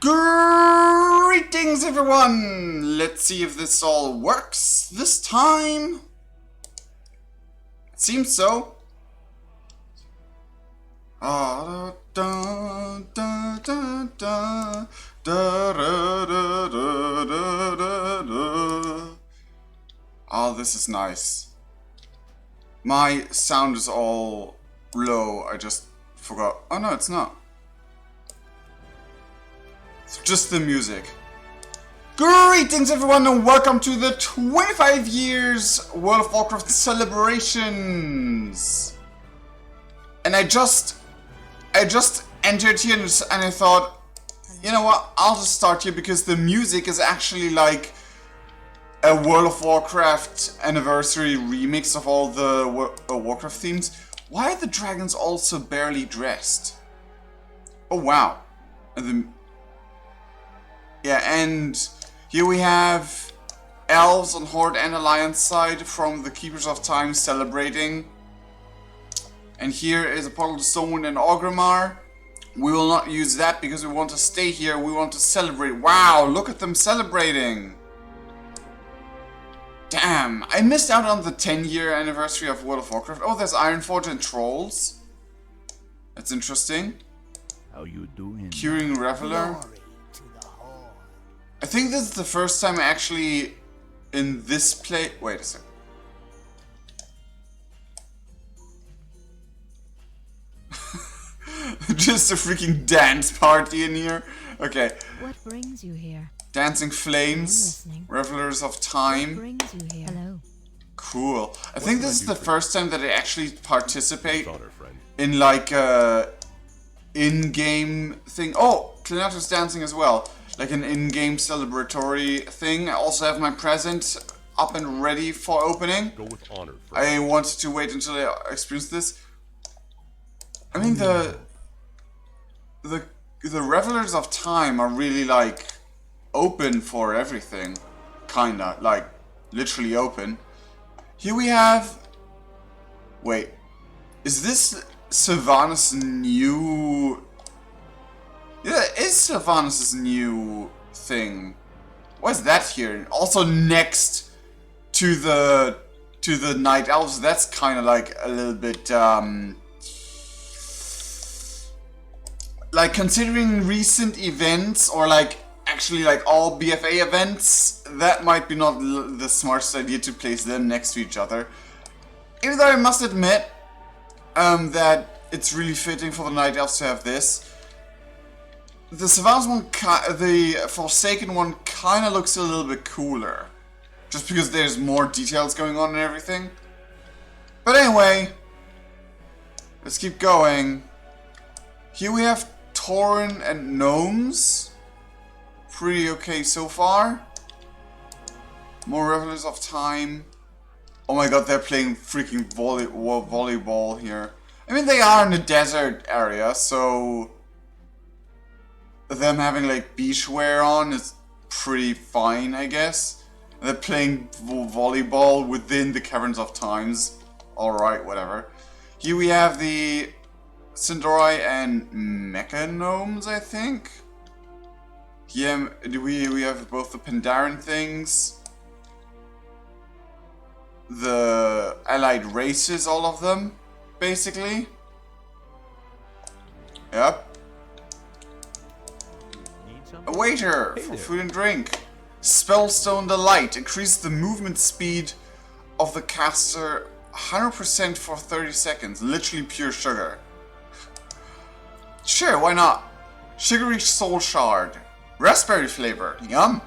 Greetings everyone! Let's see if this all works this time. It seems so. Oh, this is nice. My sound is all low. I just forgot. Oh no, it's not. It's just the music. Greetings everyone and welcome to the 25 years World of Warcraft celebrations. And I just entered here and I thought, you know what, I'll just start here because the music is actually like a World of Warcraft anniversary remix of all the Warcraft themes. Why are the dragons also barely dressed? Oh wow. And here we have elves on Horde and Alliance side from the Keepers of Time celebrating. And here is a portal to Stonewind and Orgrimmar. We will not use that because we want to stay here. We want to celebrate. Wow, look at them celebrating. Damn, I missed out on the 10-year anniversary of World of Warcraft. Oh, there's Ironforge and Trolls. That's interesting. How you doing? Curing Reveler. I think this is the first time actually in this play. Wait a second. Just a freaking dance party in here. Okay. What brings you here? Dancing Flames, Revelers of Time. What brings you here? Hello. Cool. I think this is the first time that I actually participate in like a in-game thing. Oh, Clenato's dancing as well. Like an in-game celebratory thing. I also have my present up and ready for opening. Go with honor, I wanted to wait until I experience this. I mean the Revelers of Time are really like open for everything. Kinda, like literally open. Here we have... Wait. Is this Sylvanas' new... Yeah, it is Sylvanas' new thing. Why is that here? Also next to the Night Elves. That's kind of like a little bit like considering recent events or like actually like all BFA events, that might be not the smartest idea to place them next to each other. Even though I must admit that it's really fitting for the Night Elves to have this. The Sylvanas one, the Forsaken one, kind of looks a little bit cooler. Just because there's more details going on and everything. But anyway, let's keep going. Here we have Tauren and Gnomes. Pretty okay so far. More Revelers of Time. Oh my god, they're playing freaking volleyball here. I mean, they are in a desert area, so them having like beach wear on is pretty fine, I guess. And they're playing volleyball within the Caverns of Times. Alright, whatever. Here we have the Sindori and Mecha Gnomes, I think. Here we have both the Pandaren things. The allied races, all of them, basically. Yep. A waiter for food and drink. Spellstone Delight increases the movement speed of the caster 100% for 30 seconds. Literally pure sugar. Sure, why not? Sugary Soul Shard. Raspberry flavor. Yum.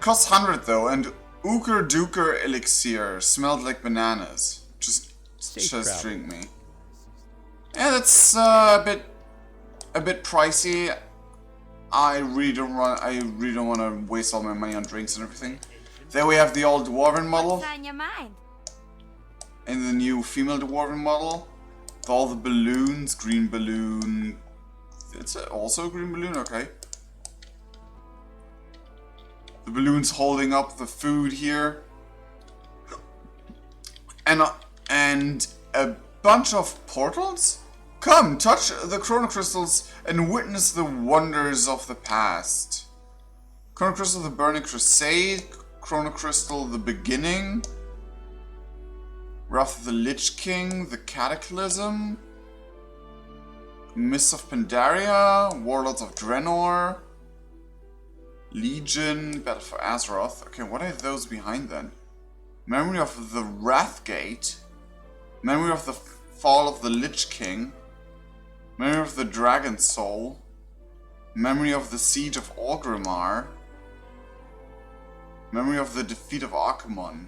Costs 100 though, and Ooker Dooker Elixir. Smelled like bananas. Just drink me. Yeah, that's a bit pricey. I really don't want to waste all my money on drinks and everything. There we have the old Dwarven model. What's on your mind? And the new female Dwarven model. With all the balloons, green balloon. It's also a green balloon, okay. The balloon's holding up the food here. And a bunch of portals? Come, touch the chrono crystals and witness the wonders of the past. Chrono Crystal, the Burning Crusade. Chrono Crystal, the Beginning. Wrath of the Lich King, the Cataclysm. Mists of Pandaria, Warlords of Draenor. Legion, Battle for Azeroth. Okay, what are those behind then? Memory of the Wrathgate. Memory of the Fall of the Lich King. Memory of the Dragon Soul. Memory of the Siege of Orgrimmar. Memory of the Defeat of Archimonde.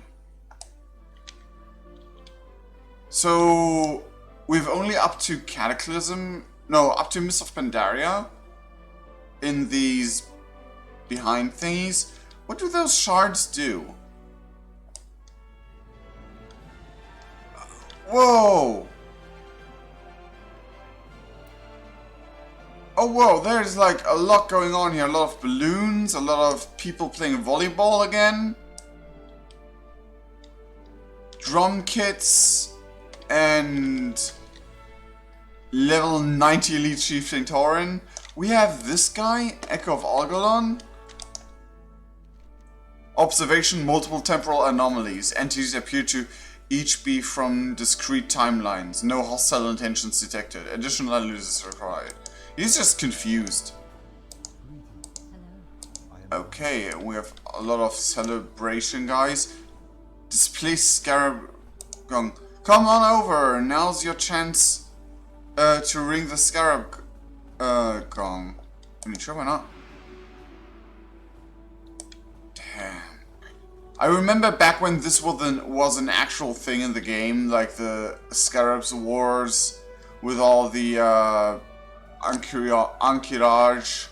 So, we've only up to Cataclysm, no, up to Mists of Pandaria in these behind thingies. What do those shards do? Whoa! Oh whoa, there's like a lot going on here. A lot of balloons, a lot of people playing volleyball again. Drum kits, and level 90 Elite Chieftain Tauren. We have this guy, Echo of Algalon. Observation, multiple temporal anomalies. Entities appear to each be from discrete timelines. No hostile intentions detected. Additional analysis required. He's just confused. Okay, we have a lot of celebration, guys. Displace Scarab Gong. Come on over. Now's your chance to ring the Scarab Gong. I mean, sure, why not? Damn. I remember back when this was an actual thing in the game, like the Scarab's Wars with all the Ankiraj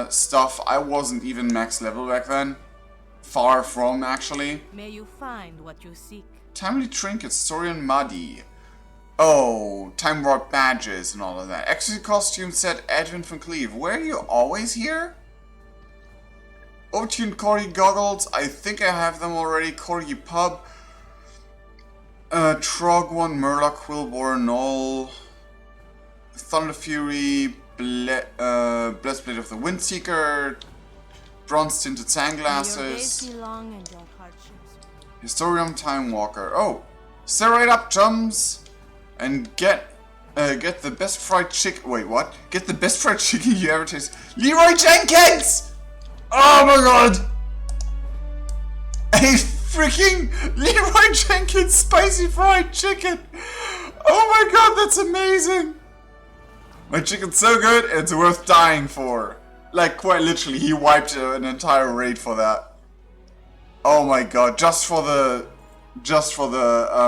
stuff. I wasn't even max level back then. Far from, actually. May you find what you seek. Timely trinkets, Saurian Muddy. Oh, Time Warp badges and all of that. Exit costume set, Edwin von Cleve. Where are you always here? Overtuned Corgi goggles. I think I have them already. Corgi pub. Trog one, Murloc, Quillbore, Null. Thunder Fury, Blessed Blade of the Windseeker, Bronze Tinted Sunglasses, Historium Time Walker. Oh, stay right up, chums, and get the best fried chicken. Wait, what? Get the best fried chicken you ever taste. Leroy Jenkins! Oh my god! A freaking Leroy Jenkins spicy fried chicken! Oh my god, that's amazing! My chicken's so good, it's worth dying for. Like, quite literally, he wiped an entire raid for that. Oh my god, just for the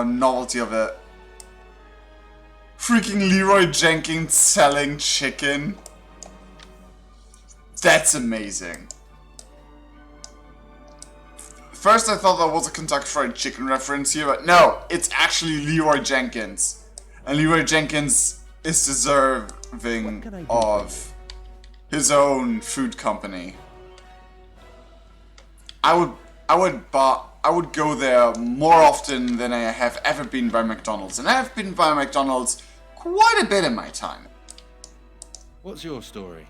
novelty of it. Freaking Leroy Jenkins selling chicken. That's amazing. First I thought that was a Kentucky Fried Chicken reference here, but no, it's actually Leroy Jenkins. And Leroy Jenkins is deserving of his own food company. I would go there more often than I have ever been by McDonald's, and I have been by McDonald's quite a bit in my time. What's your story?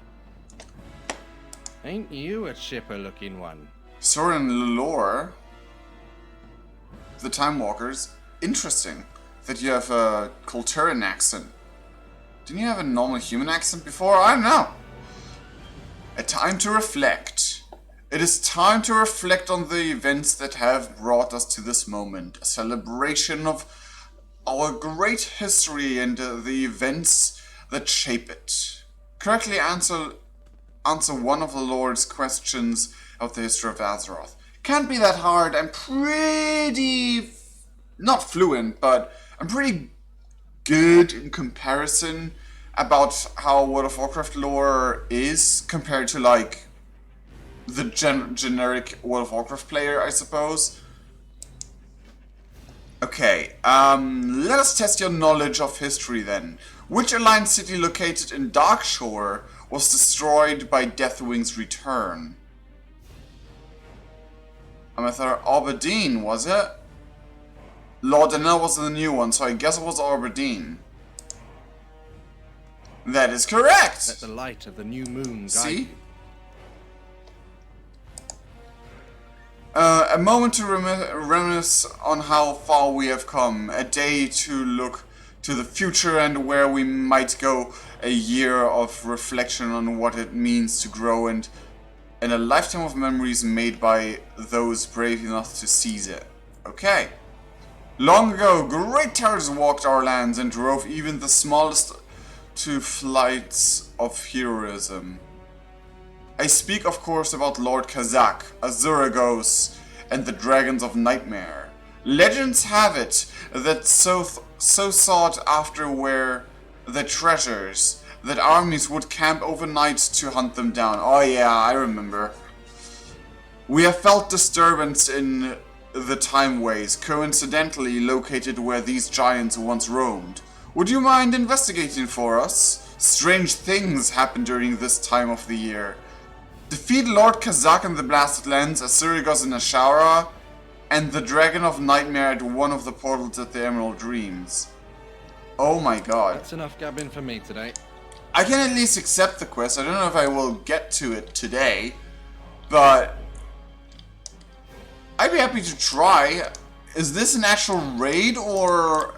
Ain't you a chipper-looking one? Soren Lore, the Time Walkers. Interesting that you have a Kulturan accent. Didn't you have a normal human accent before? I don't know. A time to reflect. It is time to reflect on the events that have brought us to this moment. A celebration of our great history and the events that shape it. Correctly answer one of the Lord's questions of the history of Azeroth. Can't be that hard. I'm pretty... not fluent, but I'm pretty good in comparison about how World of Warcraft lore is compared to, like, the generic World of Warcraft player, I suppose. Okay, let us test your knowledge of history then. Which Alliance city located in Darkshore was destroyed by Deathwing's return? I thought Aberdeen, was it? Lord Danell was the new one, so I guess it was Aberdeen. That is correct! Let the light of the new moon guide See? you. A moment to reminisce on how far we have come. A day to look to the future and where we might go. A year of reflection on what it means to grow and a lifetime of memories made by those brave enough to seize it. Okay. Long ago, great terrors walked our lands and drove even the smallest to flights of heroism. I speak, of course, about Lord Kazakh, Azuragos, and the Dragons of Nightmare. Legends have it that so sought after were the treasures that armies would camp overnight to hunt them down. Oh yeah, I remember. We have felt disturbance in the timeways, coincidentally located where these giants once roamed. Would you mind investigating for us? Strange things happen during this time of the year. Defeat Lord Kazakh in the Blasted Lands, Asurigos in Ashara, and the Dragon of Nightmare at one of the portals at the Emerald Dreams. Oh my god. That's enough gabbing for me today. I can at least accept the quest. I don't know if I will get to it today, but I'd be happy to try. Is this an actual raid, or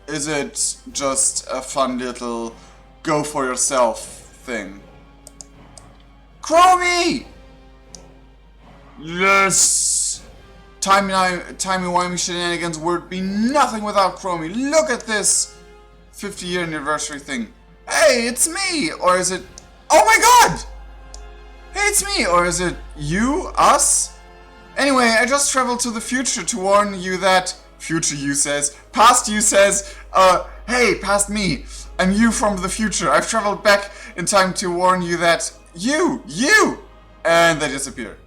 is it just a fun little go for yourself thing? Chromie! Yes! Timey-wimey shenanigans would be nothing without Chromie. Look at this 50-year anniversary thing. Hey, it's me! Or is it... Oh my god! Hey, it's me! Or is it you? Us? Anyway, I just traveled to the future to warn you that... Future you says. Past you says... Hey, past me. I'm you from the future. I've traveled back in time to warn you that... You! And they disappear.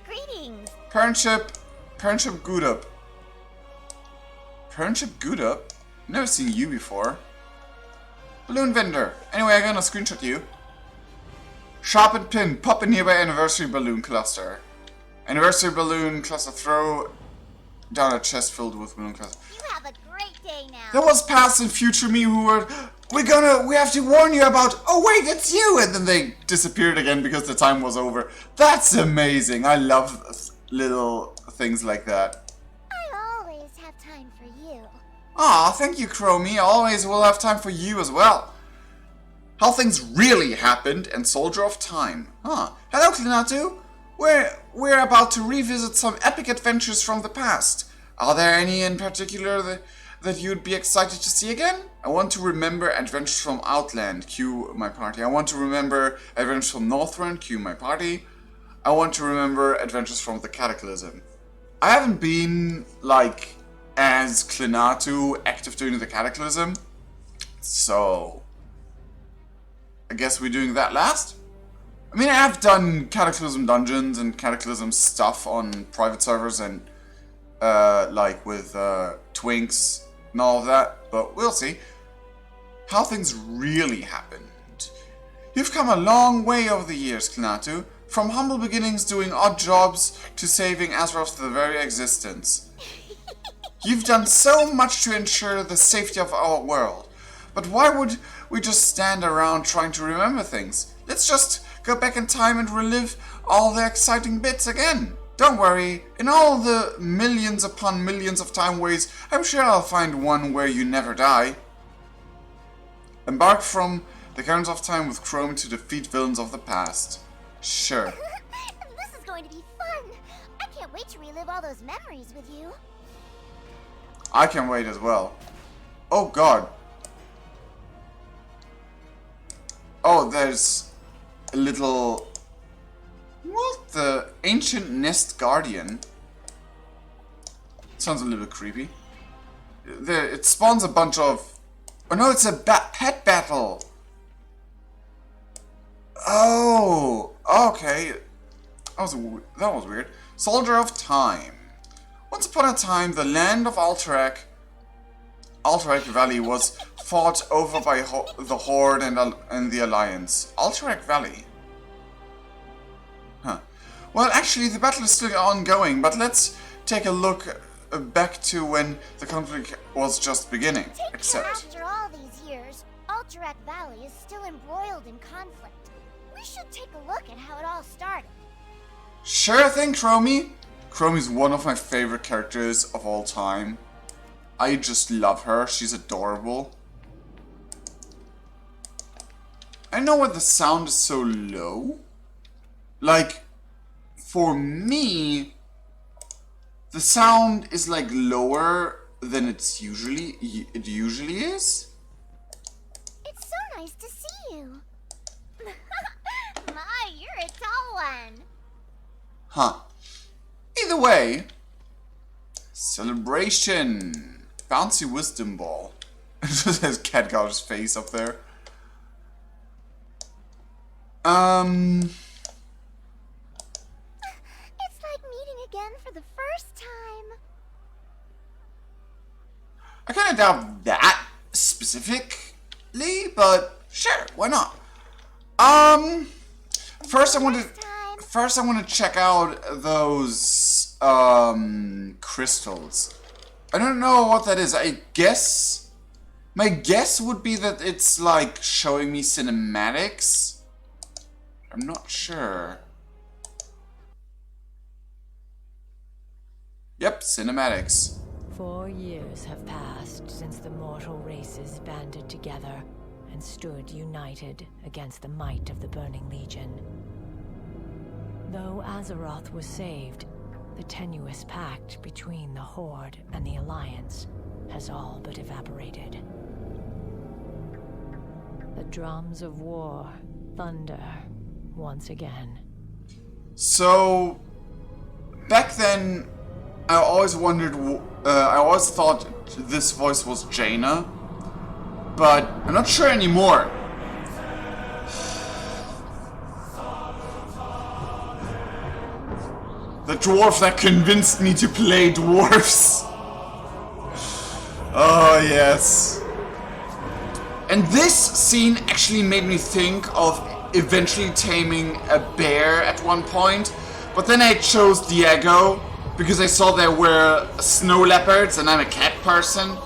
Greetings. Parentship Goodup. Parentship Goodup? Never seen you before. Balloon vendor. Anyway, I'm gonna screenshot you. Sharpened pin. Pop a nearby anniversary balloon cluster. Anniversary balloon cluster. Throw down a chest filled with balloon cluster. You have a great day now. There was past and future me who were... We have to warn you about... Oh wait, it's you! And then they disappeared again because the time was over. That's amazing. I love little things like that. I always have time for you. Aw, thank you, Chromie. I always will have time for you as well. How things really happened and Soldier of Time. Hello, Klinatu. We're about to revisit some epic adventures from the past. Are there any in particular that you'd be excited to see again? I want to remember adventures from Outland, cue my party. I want to remember adventures from Northrend, cue my party. I want to remember adventures from the Cataclysm. I haven't been, like, as Klinatu active during the Cataclysm, so I guess we're doing that last? I mean, I have done Cataclysm dungeons and Cataclysm stuff on private servers and, like, with, Twinks and all of that, but we'll see. How things really happened. You've come a long way over the years, Klinatu. From humble beginnings doing odd jobs to saving Azeroth's very existence. You've done so much to ensure the safety of our world. But why would we just stand around trying to remember things? Let's just go back in time and relive all the exciting bits again. Don't worry, in all the millions upon millions of timeways, I'm sure I'll find one where you never die. Embark from the currents of time with Chrome to defeat villains of the past. Sure. This is going to be fun. I can't wait to relive all those memories with you. I can wait as well. Oh god. Oh, there's a little... What? The Ancient Nest Guardian. Sounds a little bit creepy. It spawns a bunch of... Oh no, it's a pet battle! Oh! Okay. That was weird. Soldier of Time. Once upon a time, the land of Alterac Valley was fought over by the Horde and the Alliance. Alterac Valley. Huh. Well, actually, the battle is still ongoing, but let's take a look back to when the conflict was just beginning. After all these years, Alterac Valley is still embroiled in conflict. We should take a look at how it all started. Sure thing, Chromie. Chromie's one of my favorite characters of all time. I just love her. She's adorable. I know why the sound is so low. Like, for me, the sound is like lower than it usually is. It's so nice to see you. My, you're a tall one. Huh. Either way, celebration. Bouncy wisdom ball. It just has Khadgar's face up there. It's like meeting again for the first time. I kind of doubt that specifically, but sure, why not? First I want to check out those crystals. I don't know what that is. My guess would be that it's like showing me cinematics. I'm not sure. Yep, cinematics. 4 years have passed since the mortal races banded together and stood united against the might of the Burning Legion. Though Azeroth was saved, the tenuous pact between the Horde and the Alliance has all but evaporated. The drums of war thunder once again. So, back then, I always wondered, I always thought this voice was Jaina, but I'm not sure anymore. The dwarf that convinced me to play dwarves. Oh, yes. And this scene actually made me think of eventually taming a bear at one point, but then I chose Diego because I saw there were snow leopards and I'm a cat person.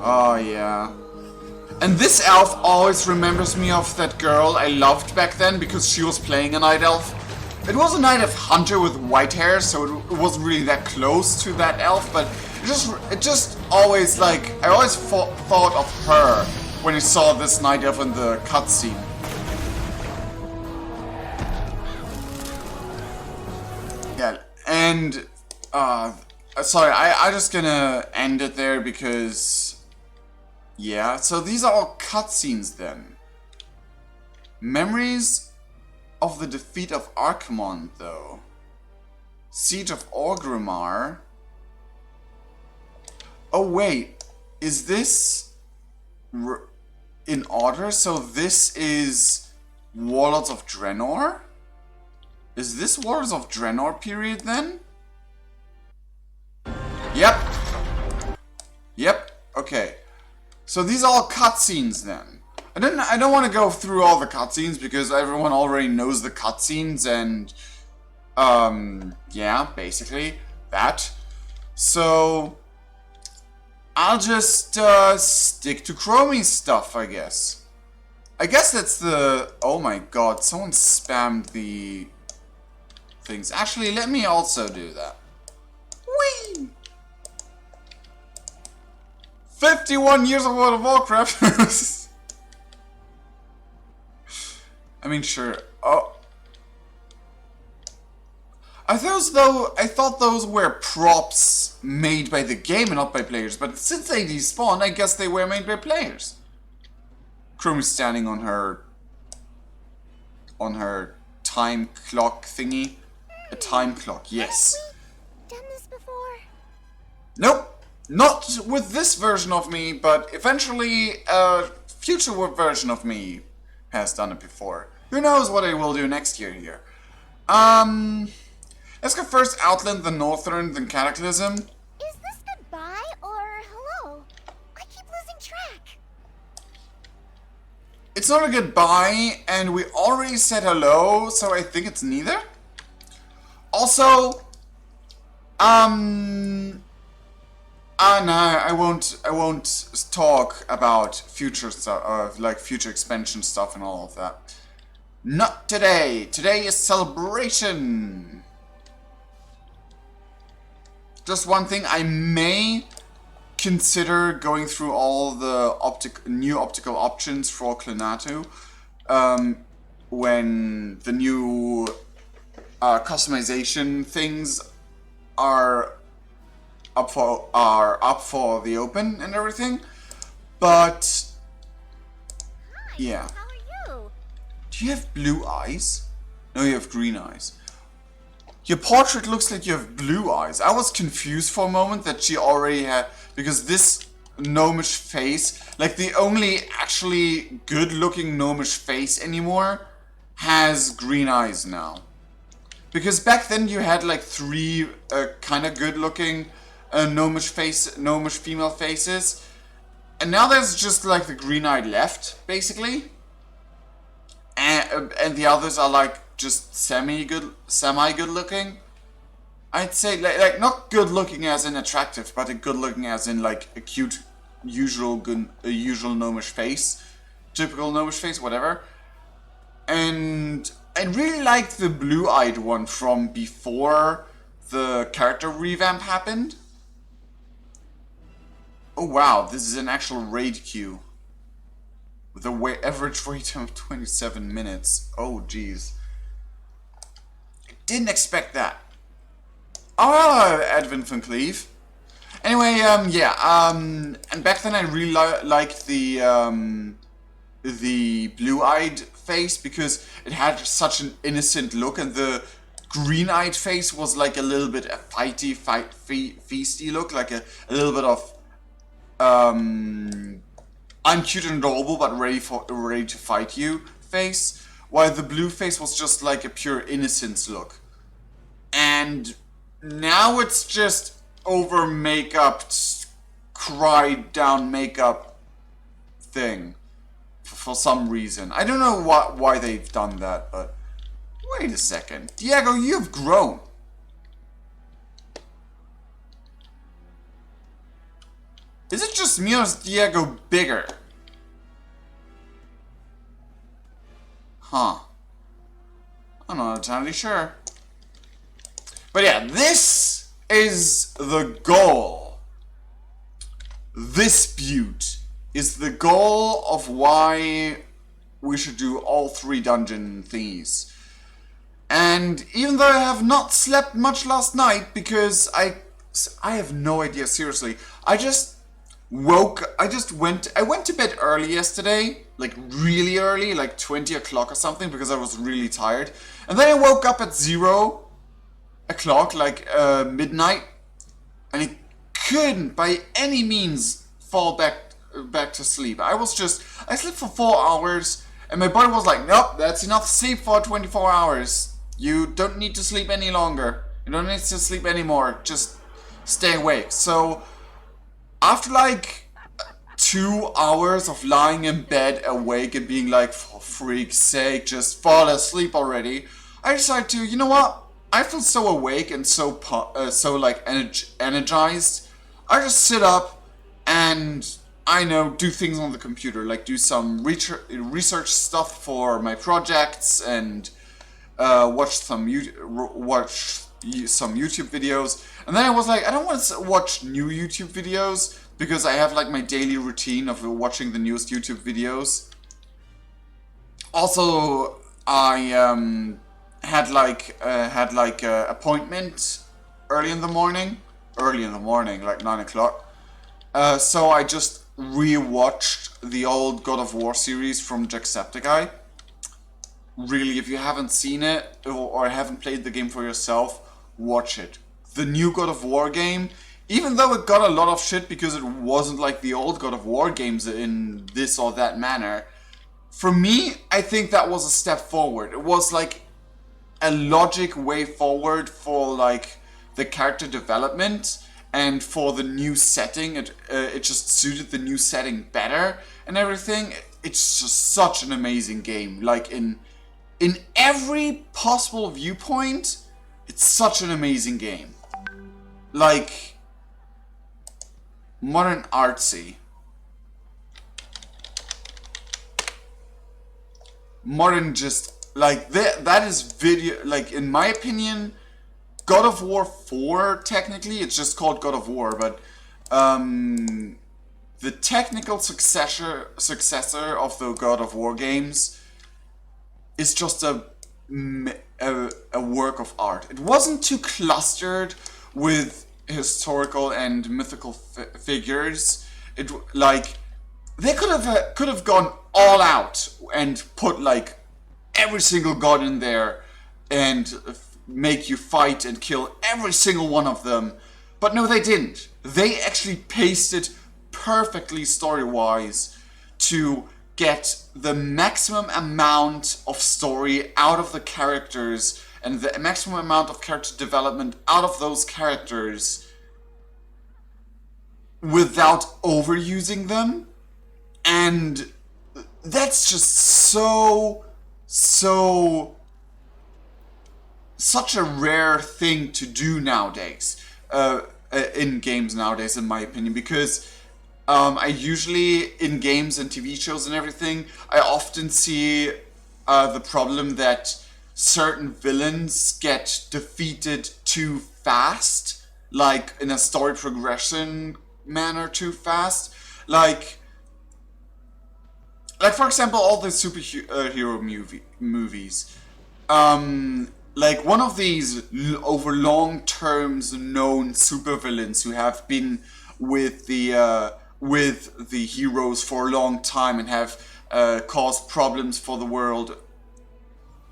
Oh yeah. And this elf always remembers me of that girl I loved back then because she was playing a night elf. It was a night elf hunter with white hair, so it wasn't really that close to that elf, but it just always, like, I always thought of her when I saw this night elf in the cutscene. Yeah, and, sorry, I'm just gonna end it there because, yeah, so these are all cutscenes then. Memories of the defeat of Archimonde, though. Siege of Orgrimmar. Oh wait, is this in order? So this is Warlords of Draenor? Is this Warlords of Draenor period then? Yep. Yep, okay. So these are all cutscenes then. I don't want to go through all the cutscenes because everyone already knows the cutscenes and yeah, basically that. So I'll just stick to Chromie's stuff, I guess. I guess that's the... Oh my god, someone spammed the things. Actually, let me also do that. Whee! 51 years of World of Warcraft! I mean, sure. Oh. I thought those were props made by the game and not by players, but since they despawned, I guess they were made by players. Chromie's standing on her time clock thingy. A time clock, yes. Have we done this before? Nope, not with this version of me, but eventually a future version of me has done it before. Who knows what I will do next year here. Let's go first Outland, then Northern, then Cataclysm. Is this goodbye or hello? I keep losing track. It's not a goodbye, and we already said hello, so I think it's neither. Also, I No, I won't talk about future stuff, like future expansion stuff and all of that. Not today. Today is celebration. Just one thing, I may consider going through all the new optical options for Comunity when the new customization things are up for the open and everything. But yeah. How are you? Do you have blue eyes? No, you have green eyes. Your portrait looks like you have blue eyes. I was confused for a moment that she already had, because this gnomish face, like the only actually good looking gnomish face anymore, has green eyes now. Because back then you had like 3 kind of good looking gnomish female faces, and now there's just like the green eyed left, basically. And the others are like just semi good looking. I'd say like not good looking as in attractive, but a good looking as in like a cute, usual gnomish face, typical gnomish face, whatever. And I really liked the blue-eyed one from before the character revamp happened. Oh wow, this is an actual raid queue. With a average wait time of 27 minutes. Oh jeez. I didn't expect that. Oh hello, Edwin van Cleave. Anyway, and back then I really liked the blue-eyed face because it had such an innocent look, and the green-eyed face was like a little bit a feisty look, like a little bit of I'm cute and adorable but ready to fight you face, while the blue face was just like a pure innocence look. And now it's just over makeup, cried down makeup thing for some reason. I don't know why they've done that, but wait a second. Diego, you've grown. Is it just me or is Diego bigger? Huh. I'm not entirely sure. But yeah, this is the goal. This butte is the goal of why we should do all 3 dungeon thingies. And even though I have not slept much last night, because I have no idea, seriously. I went to bed early yesterday, like really early, like 20 o'clock or something, because I was really tired. And then I woke up at 0 o'clock, like midnight, and I couldn't by any means fall back to sleep. I slept for 4 hours, and my body was like, nope, that's enough sleep for 24 hours. You don't need to sleep any longer. You don't need to sleep anymore. Just stay awake. So after like 2 hours of lying in bed awake and being like, for freak's sake, just fall asleep already, I decided to, you know what? I feel so awake and so like energized. I just sit up and do things on the computer, like do some research stuff for my projects and watch some YouTube videos. And then I was like, I don't want to watch new YouTube videos because I have like my daily routine of watching the newest YouTube videos. Also, I had like a appointment early in the morning, like 9 o'clock. So I just rewatched the old God of War series from Jacksepticeye. Really, if you haven't seen it or haven't played the game for yourself, watch it. The new God of War game, even though it got a lot of shit because it wasn't like the old God of War games in this or that manner, for me, I think that was a step forward. It was like a logic way forward for like the character development and for the new setting. It just suited the new setting better and everything. It's just such an amazing game. Like in every possible viewpoint, it's such an amazing game. Like, modern artsy. Modern just, like, that is video, like, in my opinion, God of War 4, technically, it's just called God of War, but, the technical successor of the God of War games is just a work of art. It wasn't too clustered with historical and mythical figures. It, like, they could have gone all out and put like every single god in there and make you fight and kill every single one of them. But no, they didn't. They actually paced it perfectly story-wise to get the maximum amount of story out of the characters and the maximum amount of character development out of those characters without overusing them. And that's just such a rare thing to do nowadays, in games nowadays, in my opinion, because I usually, in games and TV shows and everything, I often see the problem that certain villains get defeated too fast, like in a story progression manner too fast. Like for example, all the superhero movies. Like one of these over long terms known supervillains who have been with the heroes for a long time and have caused problems for the world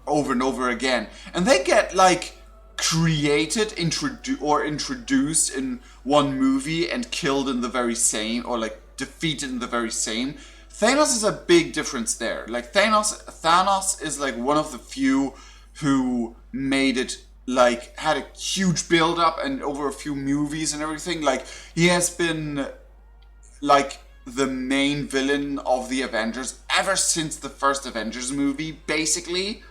over and over again, and they get like created, introduced in one movie and killed in the very same, or like defeated in the very same. Thanos is a big difference there. Like Thanos is like one of the few who made it, like had a huge build up and over a few movies and everything. Like he has been like the main villain of the Avengers ever since the first Avengers movie, basically.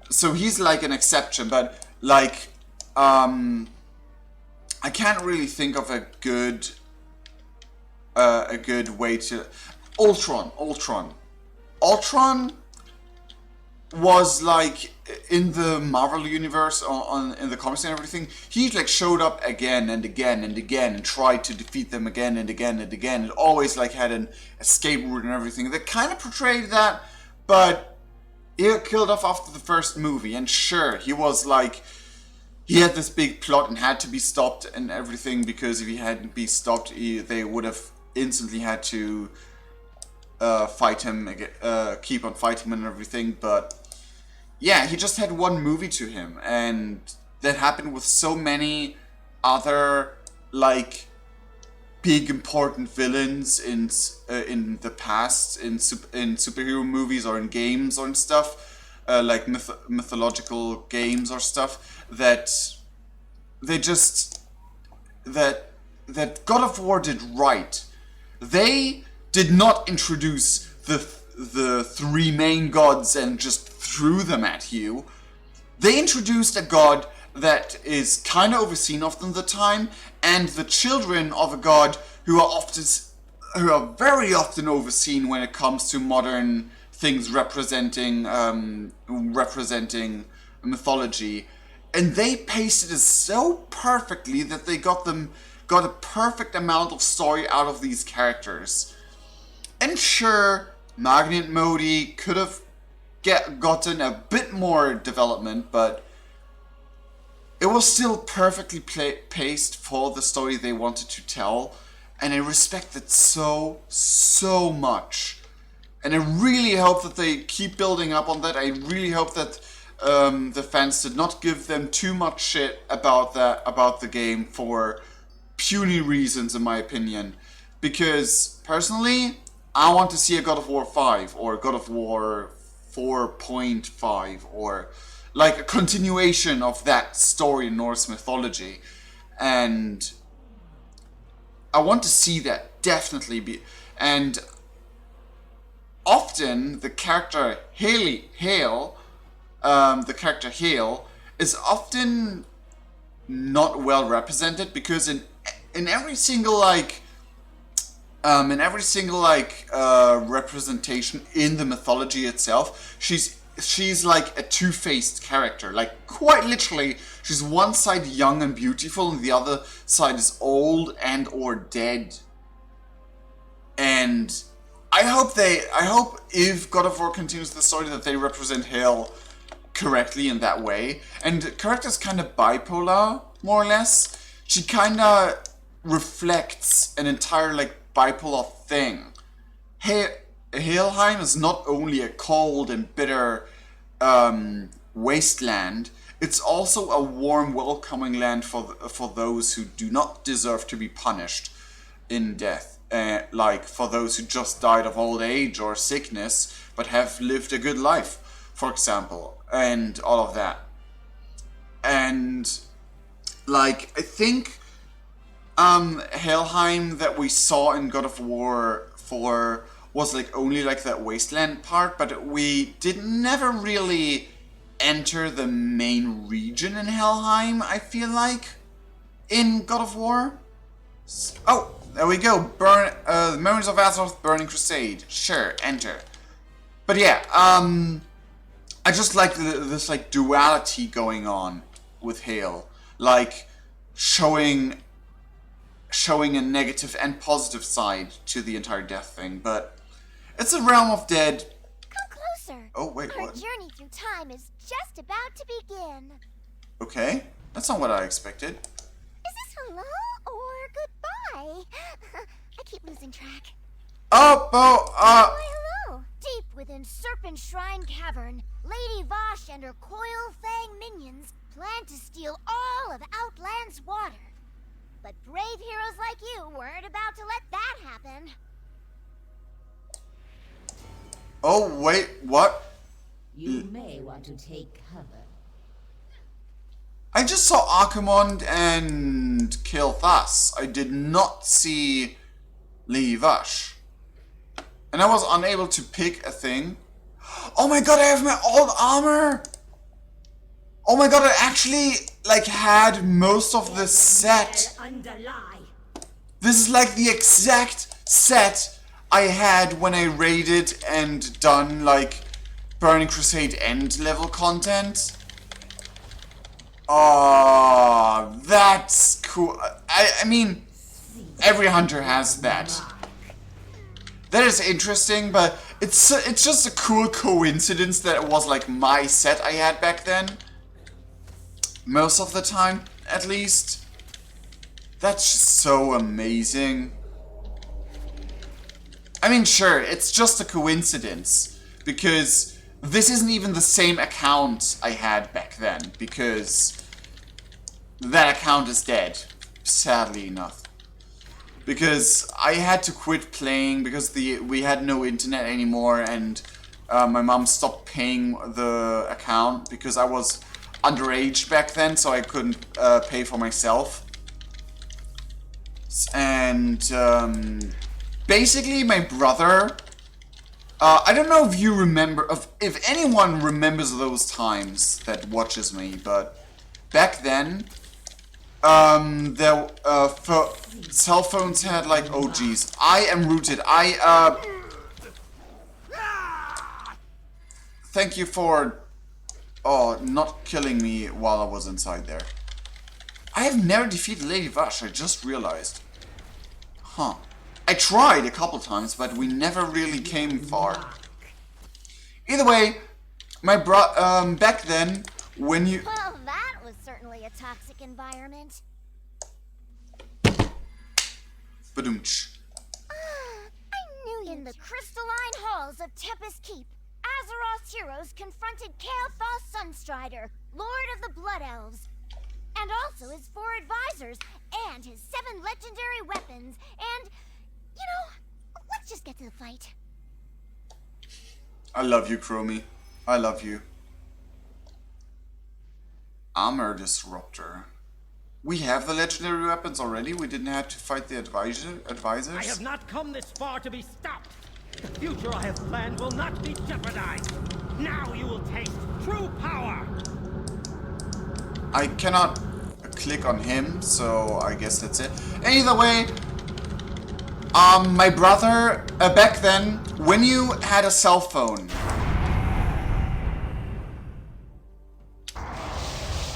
So he's like an exception, but like I can't really think of a good way to... Ultron was like in the Marvel universe in the comics and everything. He like showed up again and again and again and tried to defeat them again and again and again. It always like had an escape route and everything. They kind of portrayed that, but he got killed off after the first movie. And sure, he was like, he had this big plot and had to be stopped and everything, because if he hadn't been stopped, they would have instantly had to fight him, keep on fighting him and everything. But yeah, he just had one movie to him, and that happened with so many other like big important villains in the past, in superhero movies or in games or in stuff, like mythological games or stuff, that they just that God of War did right. They did not introduce the three main gods and just threw them at you. They introduced a god that is kind of overseen often the time, and the children of a god who are very often overseen when it comes to modern things representing mythology. And they pasted it so perfectly that they got a perfect amount of story out of these characters. And sure, Magnet Modi could have gotten a bit more development, but it was still perfectly paced for the story they wanted to tell, and I respect it so much. And I really hope that they keep building up on that. I really hope that the fans did not give them too much shit about the game for puny reasons, in my opinion. Because personally, I want to see a God of War 5 or God of War 4.5 or like a continuation of that story in Norse mythology. And I want to see that definitely be. And often the character Hale, is often not well represented, because in in every single like representation in the mythology itself, she's like a two-faced character. Like, quite literally, she's one side young and beautiful, and the other side is old and or dead. And I hope if God of War continues the story that they represent Hale correctly in that way. And the character's kind of bipolar, more or less. She kind of reflects an entire, like, bipolar thing. Helheim is not only a cold and bitter wasteland, it's also a warm, welcoming land for those who do not deserve to be punished in death. Like for those who just died of old age or sickness, but have lived a good life, for example, and all of that. And like, I think Helheim that we saw in God of War 4 was like only like that wasteland part, but we never really enter the main region in Helheim, I feel like, in God of War. Oh, there we go. The Memories of Azeroth Burning Crusade. Sure, enter. But yeah, I just like this like duality going on with Hale, like showing a negative and positive side to the entire death thing. But it's a Realm of Dead. Come closer. Oh wait, Our what? journey through time is just about to begin. Okay, that's not what I expected. Is this hello or goodbye? I keep losing track. Oh, Hello. Deep within Serpent Shrine Cavern, Lady Vosh and her Coil Fang minions plan to steal all of Outland's water. But brave heroes like you weren't about to let that happen. Oh wait, what? You may want to take cover. I just saw Archimonde and Kael'thas. I did not see Lady Vosh. And I was unable to pick a thing. Oh my god, I have my old armor! Oh my god, I actually like had most of the set. This is like the exact set I had when I raided and done like Burning Crusade end level content. Oh, that's cool. I mean, every hunter has that. That is interesting, but it's just a cool coincidence that it was like my set I had back then. Most of the time, at least. That's just so amazing. I mean, sure, it's just a coincidence, because this isn't even the same account I had back then, because that account is dead, sadly enough. Because I had to quit playing because we had no internet anymore, and my mom stopped paying the account because I was underage back then, so I couldn't pay for myself. And basically my brother, I don't know if you remember, if anyone remembers those times that watches me, but back then, cell phones had like, oh geez, I am rooted. Thank you for, not killing me while I was inside there. I have never defeated Lady Vosh, I just realized. Huh. I tried a couple times, but we never really came far. Either way, back then, when you... Well, that was certainly a toxic environment. Badoomch. I knew in the crystalline halls of Tempest Keep, Azeroth's heroes confronted Kael'thas Sunstrider, Lord of the Blood Elves, and also his 4 advisors, and his 7 legendary weapons, and, you know, let's just get to the fight. I love you, Chromie. I love you. Armor Disruptor. We have the legendary weapons already? We didn't have to fight the advisors? I have not come this far to be stopped. The future I have planned will not be jeopardized. Now you will taste true power. I cannot click on him, so I guess that's it. Either way, my brother, back then, when you had a cell phone,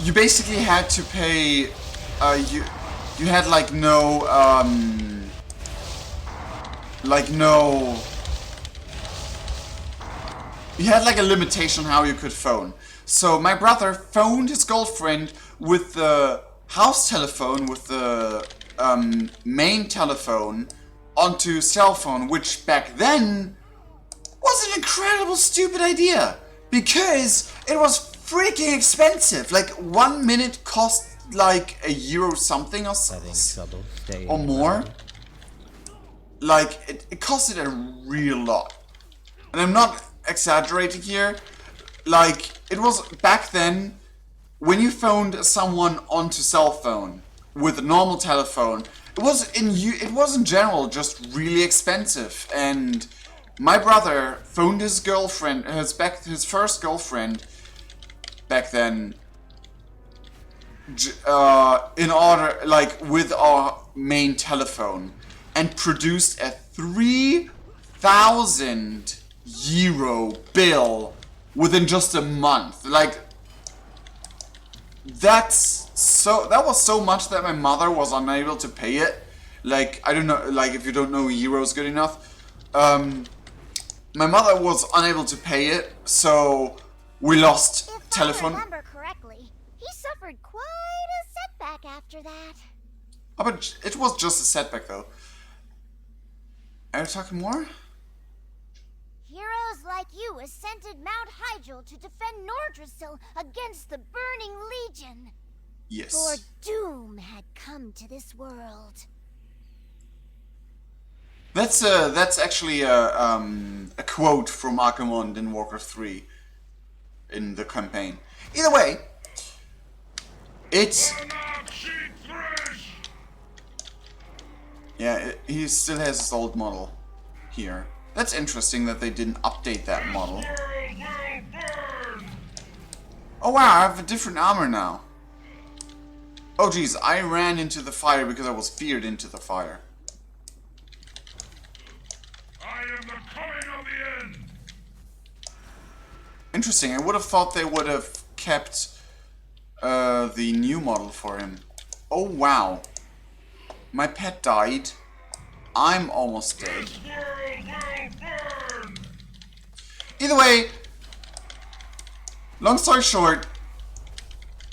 you basically had to pay, you had like no, you had like a limitation how you could phone. So my brother phoned his girlfriend with the house telephone, with the main telephone, onto cell phone, which back then was an incredible stupid idea. Because it was freaking expensive. Like 1 minute cost like €1 something or more. Like it costed a real lot. And I'm not exaggerating here. Like it was back then when you phoned someone onto cell phone with a normal telephone, it was in general just really expensive. And my brother phoned his girlfriend, his first girlfriend back then, in order, like with our main telephone, and produced a €3,000 bill within just a month. Like that was so much that my mother was unable to pay it. Like I don't know, like if you don't know euros good enough, my mother was unable to pay it, so we lost telephone. If I remember correctly, he suffered quite a setback after that. Oh, but it was just a setback though. Are you talking more? Heroes like you ascended Mount Hyjal to defend Nordrassil against the Burning Legion. Yes. For doom had come to this world. That's actually a quote from Archimonde in Warcraft 3 in the campaign. Either way, it's he still has his old model here. That's interesting that they didn't update that model. Oh wow, I have a different armor now. Oh geez, I ran into the fire because I was feared into the fire. I am the coming of the end. Interesting, I would have thought they would have kept the new model for him. Oh wow. My pet died. I'm almost dead. Either way, long story short,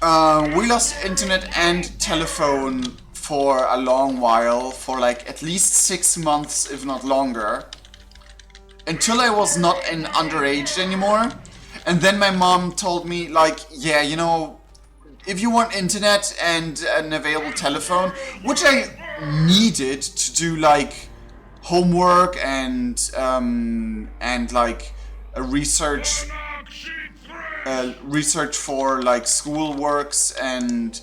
we lost internet and telephone for a long while, for like at least 6 months, if not longer, until I was not underage anymore. And then my mom told me, like, yeah, you know, if you want internet and an available telephone, which I needed to do like homework and like a research for like school works and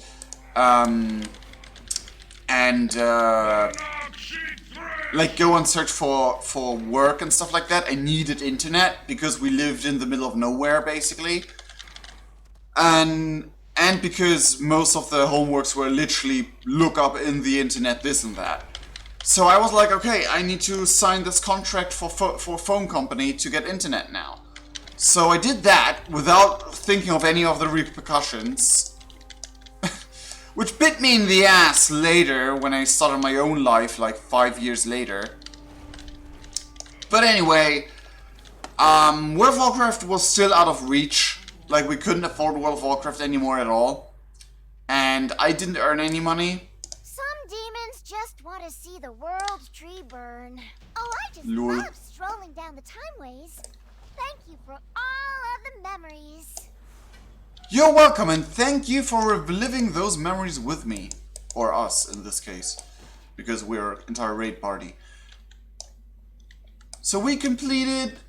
like go and search for work and stuff like that. I needed internet because we lived in the middle of nowhere basically, and because most of the homeworks were literally look up in the internet this and that. So I was like, okay, I need to sign this contract for a phone company to get internet now. So I did that without thinking of any of the repercussions, which bit me in the ass later when I started my own life, like 5 years later. But anyway, World of Warcraft was still out of reach. Like, we couldn't afford World of Warcraft anymore at all. And I didn't earn any money. Some demons just want to see the world tree burn. Oh, I just Lol. love strolling down the timeways. Thank you for all of the memories. You're welcome, and thank you for reliving those memories with me. Or us, in this case. Because we're an entire raid party. So we completed...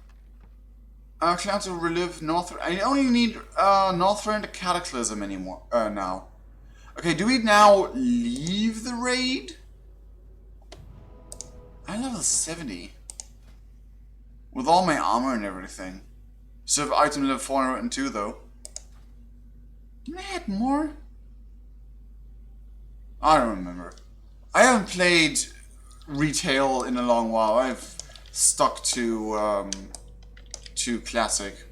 Actually, I have to relive Northrend. I only need Northrend and Cataclysm anymore now. Okay, do we now leave the raid? I'm level 70. With all my armor and everything. So I have item level 402 though. Can I add more? I don't remember. I haven't played retail in a long while. I've stuck to classic.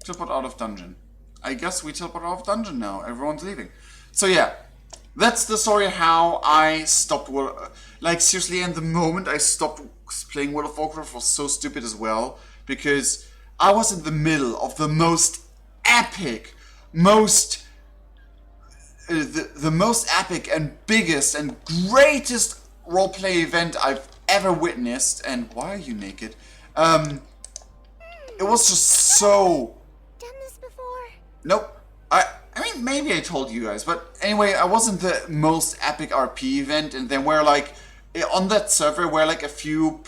Teleport out of dungeon. I guess we teleport out of dungeon now. Everyone's leaving. So yeah, that's the story how I stopped. Like seriously, and the moment I stopped playing World of Warcraft was so stupid as well, because I was in the middle of the most epic, the most epic and biggest and greatest roleplay event I've ever witnessed. And why are you naked? It was just so... Done this before? Nope. I mean, maybe I told you guys, but anyway, I wasn't the most epic RP event, and then we're like, on that server, were like a few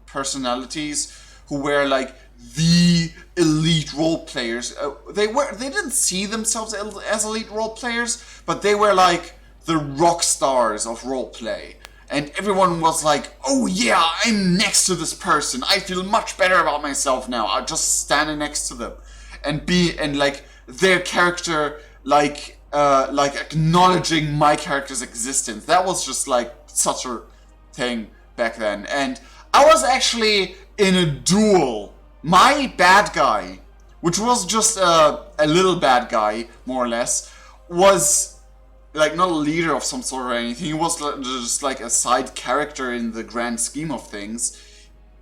personalities who were like the elite role players. They didn't see themselves as elite role players, but they were like the rock stars of roleplay. And everyone was like, oh yeah, I'm next to this person. I feel much better about myself now. I'm just standing next to them. And like their character, like acknowledging my character's existence. That was just like such a thing back then. And I was actually in a duel. My bad guy, which was just a little bad guy, more or less, was like not a leader of some sort or anything. He was just like a side character in the grand scheme of things.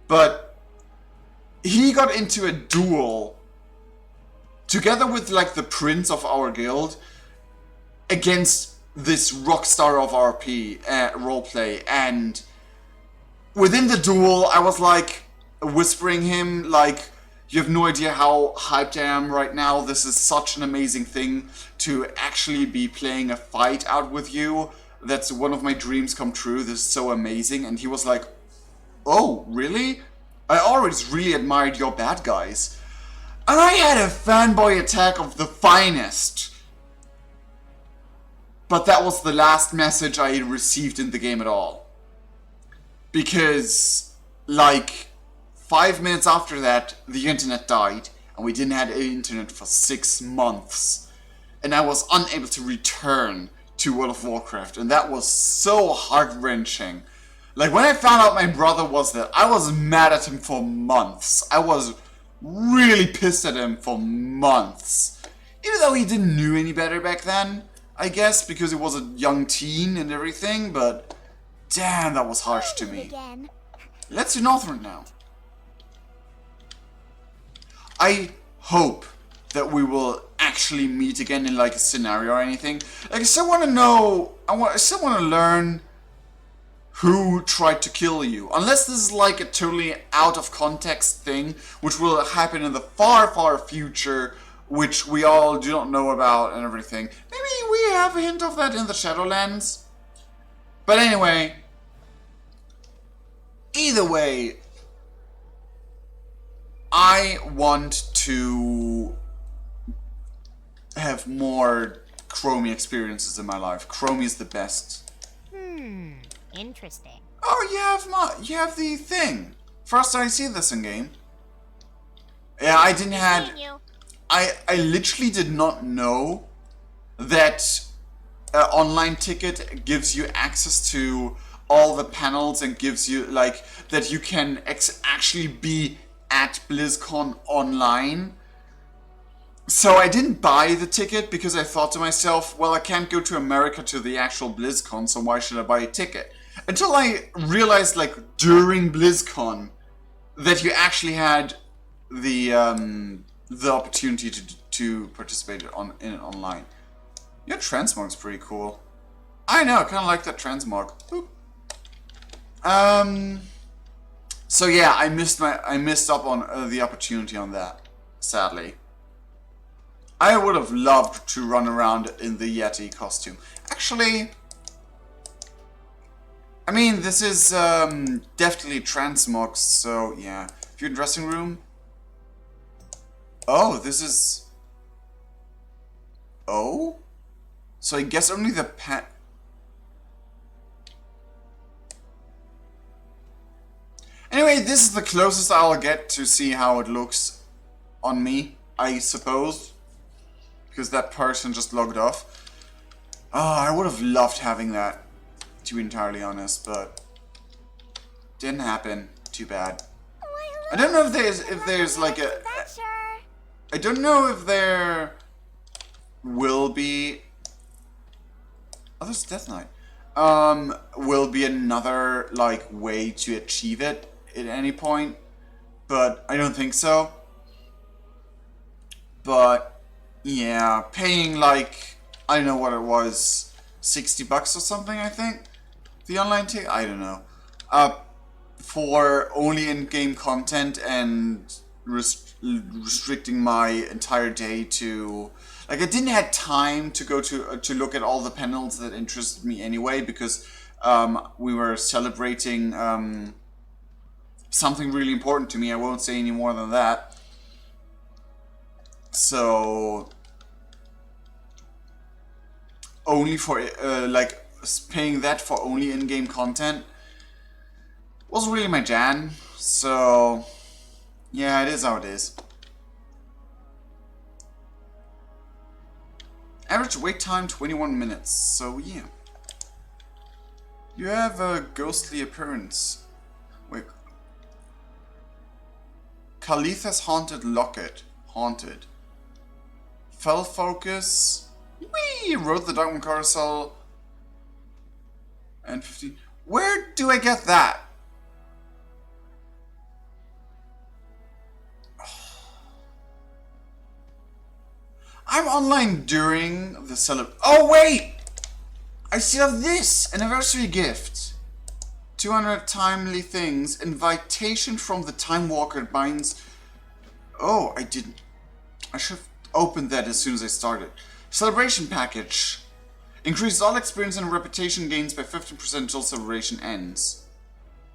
But he got into a duel together with like the prince of our guild against this rock star of RP roleplay. And within the duel, I was like whispering him like, you have no idea how hyped I am right now. This is such an amazing thing to actually be playing a fight out with you. That's one of my dreams come true. This is so amazing. And he was like, oh, really? I always really admired your bad guys. And I had a fanboy attack of the finest. But that was the last message I received in the game at all. Because, like, 5 minutes after that, the internet died, and we didn't have internet for 6 months. And I was unable to return to World of Warcraft, and that was so heart-wrenching. Like, when I found out my brother was there, I was mad at him for months. I was really pissed at him for months. Even though he didn't know any better back then, I guess, because he was a young teen and everything, but damn, that was harsh to me. Let's do Northrend now. I hope that we will actually meet again in like a scenario or anything. Like, I still want to know, I still want to learn who tried to kill you. Unless this is like a totally out of context thing, which will happen in the far, far future, which we all do not know about and everything. Maybe we have a hint of that in the Shadowlands. But anyway, either way, I want to have more Chromie experiences in my life. Chromie is the best. Interesting. Oh, you have the thing. First I see this in game. Yeah, I didn't had. I literally did not know that online ticket gives you access to all the panels and gives you like that you can actually be at BlizzCon online. So I didn't buy the ticket because I thought to myself, well, I can't go to America to the actual BlizzCon, so why should I buy a ticket? Until I realized, like, during BlizzCon, that you actually had the opportunity to participate in it online. Your transmog's pretty cool. I know, I kind of like that transmog. Boop. So yeah, I missed up on the opportunity on that, sadly. I would have loved to run around in the Yeti costume. Actually, I mean, this is definitely transmog, so yeah. View dressing room. Oh, this is... Oh? So I guess only the Anyway, this is the closest I'll get to see how it looks on me, I suppose. Because that person just logged off. I would have loved having that, to be entirely honest, but didn't happen. Too bad. I don't know if there's like a. I don't know if there will be. Oh, there's Death Knight. Will be another like way to achieve it at any point, but I don't think so. But yeah, paying like, I don't know what it was, $60 or something, I think, the online ticket, I don't know, for only in-game content and restricting my entire day to, like, I didn't have time to go to look at all the panels that interested me anyway, because we were celebrating something really important to me. I won't say any more than that. So only for like paying that for only in-game content wasn't really my jam. So yeah, it is how it is. Average wait time 21 minutes. So yeah, you have a ghostly appearance. Wait, Khalitha's haunted locket. Haunted. Fell focus. Whee! Rode the Darkman carousel. And 15. Where do I get that? I'm online during the Oh wait! I still have this! Anniversary gift. 200 timely things. Invitation from the Time Walker binds. Oh, I didn't. I should have opened that as soon as I started. Celebration package. Increases all experience and reputation gains by 15% until celebration ends.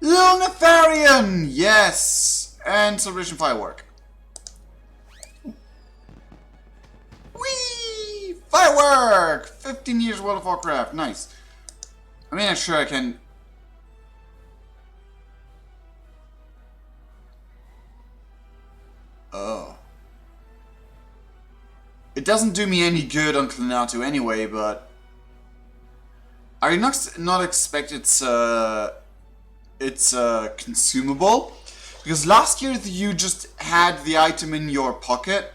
Lunafarian! Yes! And celebration firework. Whee! Firework! 15 years World of Warcraft. Nice. I mean, I'm sure I can... Oh. It doesn't do me any good on Clanato anyway, but I not expect it's consumable, because last year you just had the item in your pocket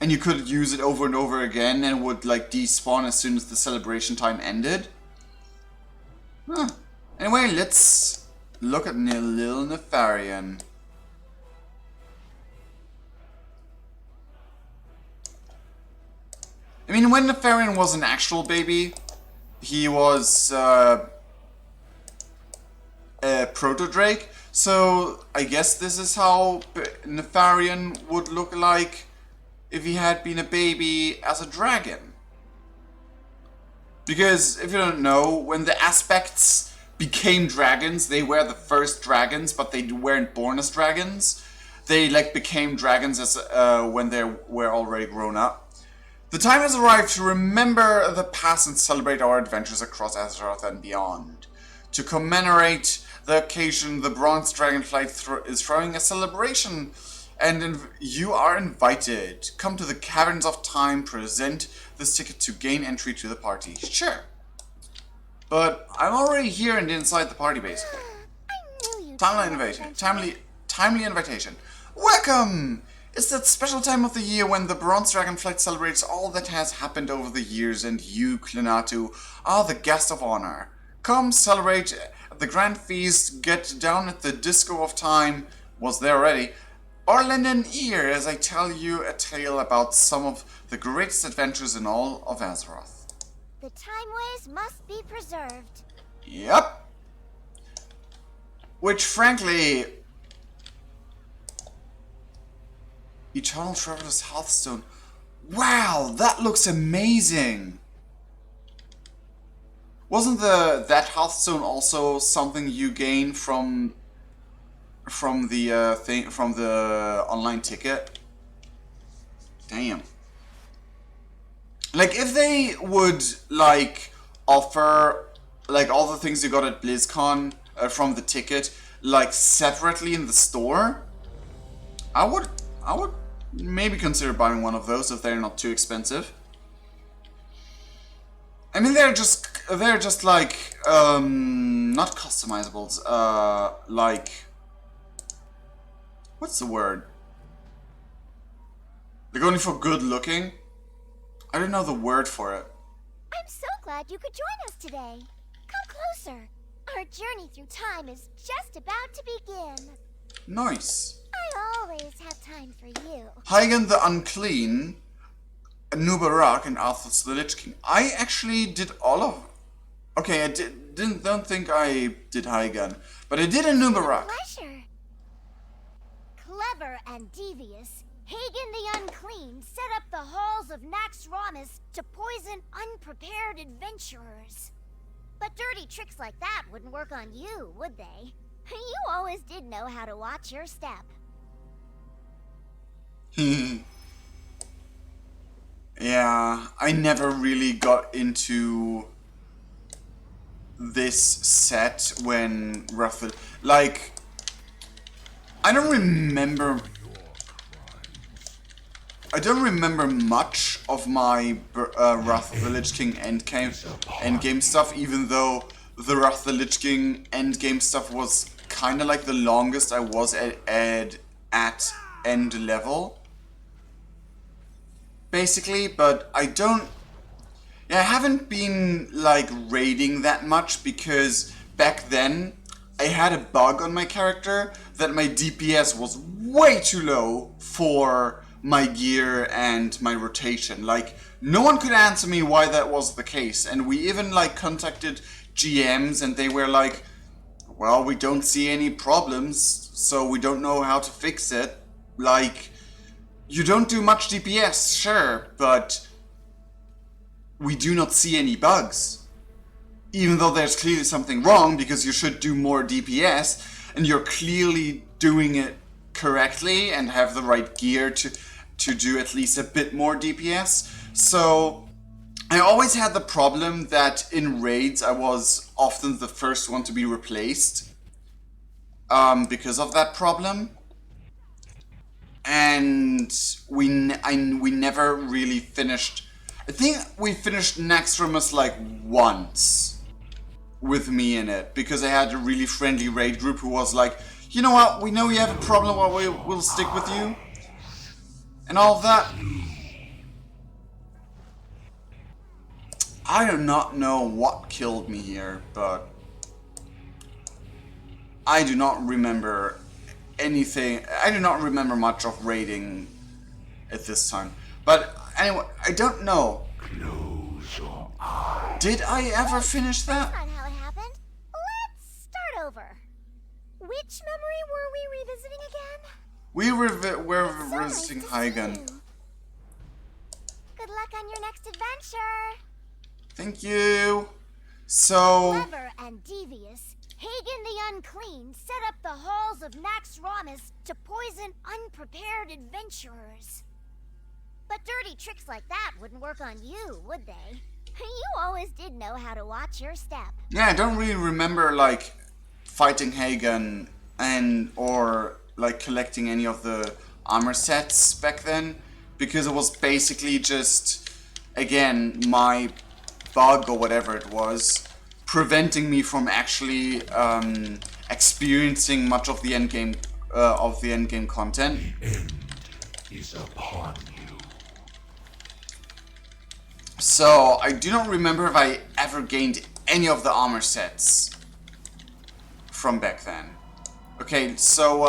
and you could use it over and over again and would like despawn as soon as the celebration time ended. Huh. Anyway, let's look at Lil Nefarian. I mean, when Nefarian was an actual baby, he was a proto-drake, so I guess this is how Nefarian would look like if he had been a baby as a dragon. Because, if you don't know, when the aspects became dragons, they were the first dragons, but they weren't born as dragons. They, like, became dragons as when they were already grown up. The time has arrived to remember the past and celebrate our adventures across Azeroth and beyond. To commemorate the occasion, the Bronze Dragonflight is throwing a celebration, and you are invited. Come to the Caverns of Time, present this ticket to gain entry to the party. Sure. But I'm already here and inside the party, basically. Timely invitation. Welcome! It's that special time of the year when the Bronze Dragonflight celebrates all that has happened over the years, and you, Clannatu, are the guest of honor. Come celebrate at the grand feast, get down at the Disco of Time, was there already, or lend an ear as I tell you a tale about some of the greatest adventures in all of Azeroth. The Timeways must be preserved. Yep. Which, frankly... Eternal Traveler's Hearthstone. Wow, that looks amazing! Wasn't that Hearthstone also something you gain from the online ticket? Damn. Like, if they would like offer like all the things you got at BlizzCon from the ticket like separately in the store, I would maybe consider buying one of those if they're not too expensive. I mean, they're just like, not customizables, like, what's the word? Like only for good looking? I don't know the word for it. I'm so glad you could join us today. Come closer. Our journey through time is just about to begin. Nice. I always have time for you. Hagen the Unclean, Nubarak, and Arthas the Lich King. I actually did all of... Okay, I don't think I did Hagen, but I did a Nubarak. Pleasure. Clever and devious, Hagen the Unclean set up the halls of Nax Ramis to poison unprepared adventurers. But dirty tricks like that wouldn't work on you, would they? You always did know how to watch your step. Yeah, I never really got into this set when Ruffle... Like, I don't remember much of my Wrath of the Lich King endgame stuff, even though the Wrath of the Lich King endgame stuff was kind of like the longest I was at end level. Basically, but I haven't been like raiding that much because back then I had a bug on my character that my DPS was way too low for my gear and my rotation. Like, no one could answer me why that was the case, and we even like contacted GMs and they were like, well, we don't see any problems, so we don't know how to fix it. Like, you don't do much DPS, sure, but we do not see any bugs. Even though there's clearly something wrong, because you should do more DPS, and you're clearly doing it correctly and have the right gear to do at least a bit more DPS. So I always had the problem that in raids I was often the first one to be replaced because of that problem. And we never really finished. I think we finished Naxxramas like once with me in it, because I had a really friendly raid group who was like, you know what, we know you have a problem, but we'll stick with you. And all of that. I do not know what killed me here, but I do not remember anything. I do not remember much of raiding at this time. But anyway, I don't know. Close your eyes. Did I ever finish that? That's not how it happened. Let's start over. Which memory were we revisiting again? We're So revisiting nice to Hagen. see you. Good luck on your next adventure. Thank you. So, Clever and devious, Hagen the Unclean set up the halls of Nax Ramis to poison unprepared adventurers. But dirty tricks like that wouldn't work on you, would they? You always did know how to watch your step. yeah, I don't really remember like fighting Hagen or like collecting any of the armor sets back then, because it was basically just, again, my bug or whatever it was preventing me from actually experiencing much of the endgame content. The end is upon you. So I do not remember if I ever gained any of the armor sets from back then. Okay, so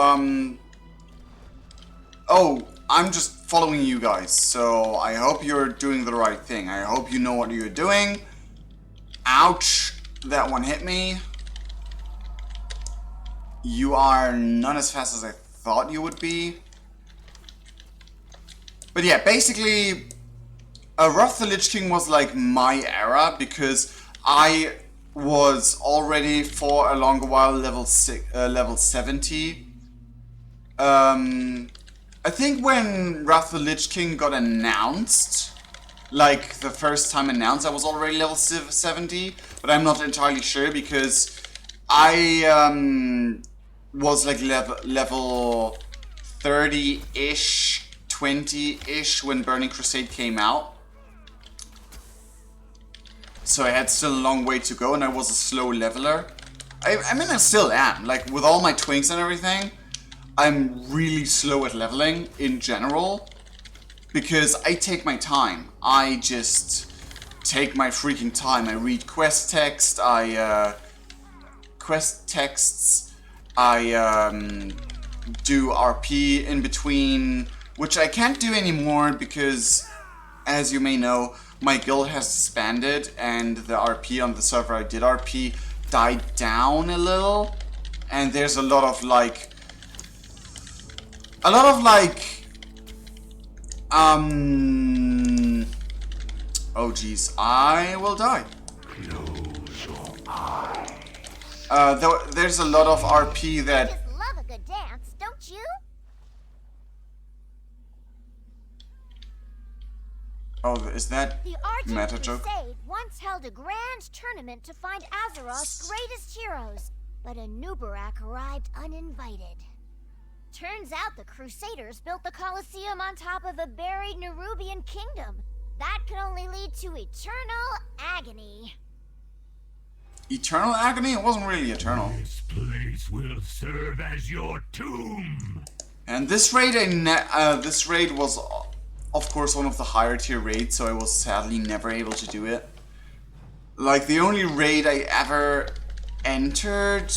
oh, I'm just following you guys, so I hope you're doing the right thing. I hope you know what you're doing. Ouch, that one hit me. You are not as fast as I thought you would be. But yeah, basically, Wrath of the Lich King was like my era, because I was already for a longer while level 70. I think when Wrath of the Lich King got announced, like the first time announced, I was already level 70, but I'm not entirely sure because I was like level 30-ish, 20-ish when Burning Crusade came out. So I had still a long way to go, and I was a slow leveler. I mean, I still am. Like, with all my twinks and everything, I'm really slow at leveling in general. Because I take my time. I just take my freaking time. I read quest text, quest texts, I do RP in between, which I can't do anymore because, as you may know, my guild has disbanded and the RP on the server I did RP died down a little, and there's a lot of like oh geez, I will die. Close your eyes. There's a lot of RP that... Just love a good dance, don't you? Oh, is that The meta Argent joke? Crusade once held a grand tournament to find Azeroth's greatest heroes, but a Nubarak arrived uninvited. Turns out the Crusaders built the Colosseum on top of a buried Nerubian kingdom. That can only lead to eternal agony. Eternal agony? It wasn't really eternal. This place will serve as your tomb. And this raid, this raid was, of course, one of the higher tier raids, so I was sadly never able to do it. Like, the only raid I ever entered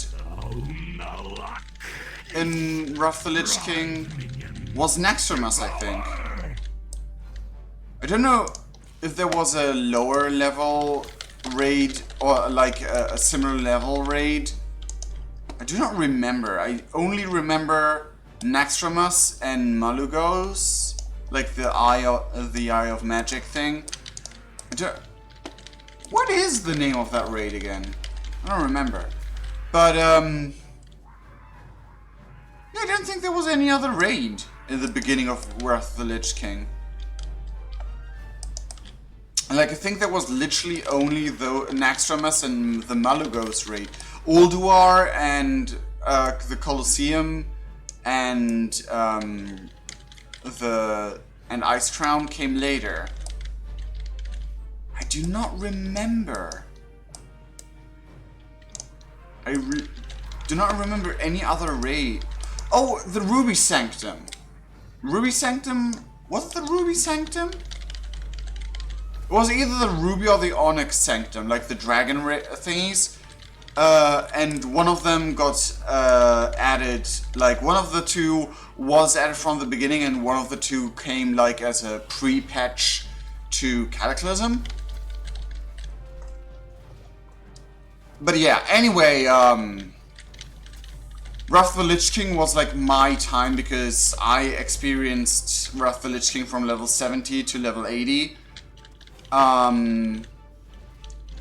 in Wrath of the Lich King was Nextremus, I think. I don't know if there was a lower level raid or like a similar level raid. I do not remember. I only remember Nextremus and Malugos, like the Eye of Magic thing. What is the name of that raid again? I don't remember. But yeah, I don't think there was any other raid in the beginning of Wrath of the Lich King. Like, I think there was literally only the Nextremus and the Malugos raid. Ulduar and the Colosseum and Ice Crown came later. I do not remember. I do not remember any other raid. Oh, the Ruby Sanctum. Ruby Sanctum? Was it the Ruby Sanctum? It was either the Ruby or the Onyx Sanctum, like the dragon thingies. And one of them got added, like one of the two was added from the beginning and one of the two came like as a pre-patch to Cataclysm. But yeah, anyway, Wrath of the Lich King was like my time because I experienced Wrath of the Lich King from level 70 to level 80. And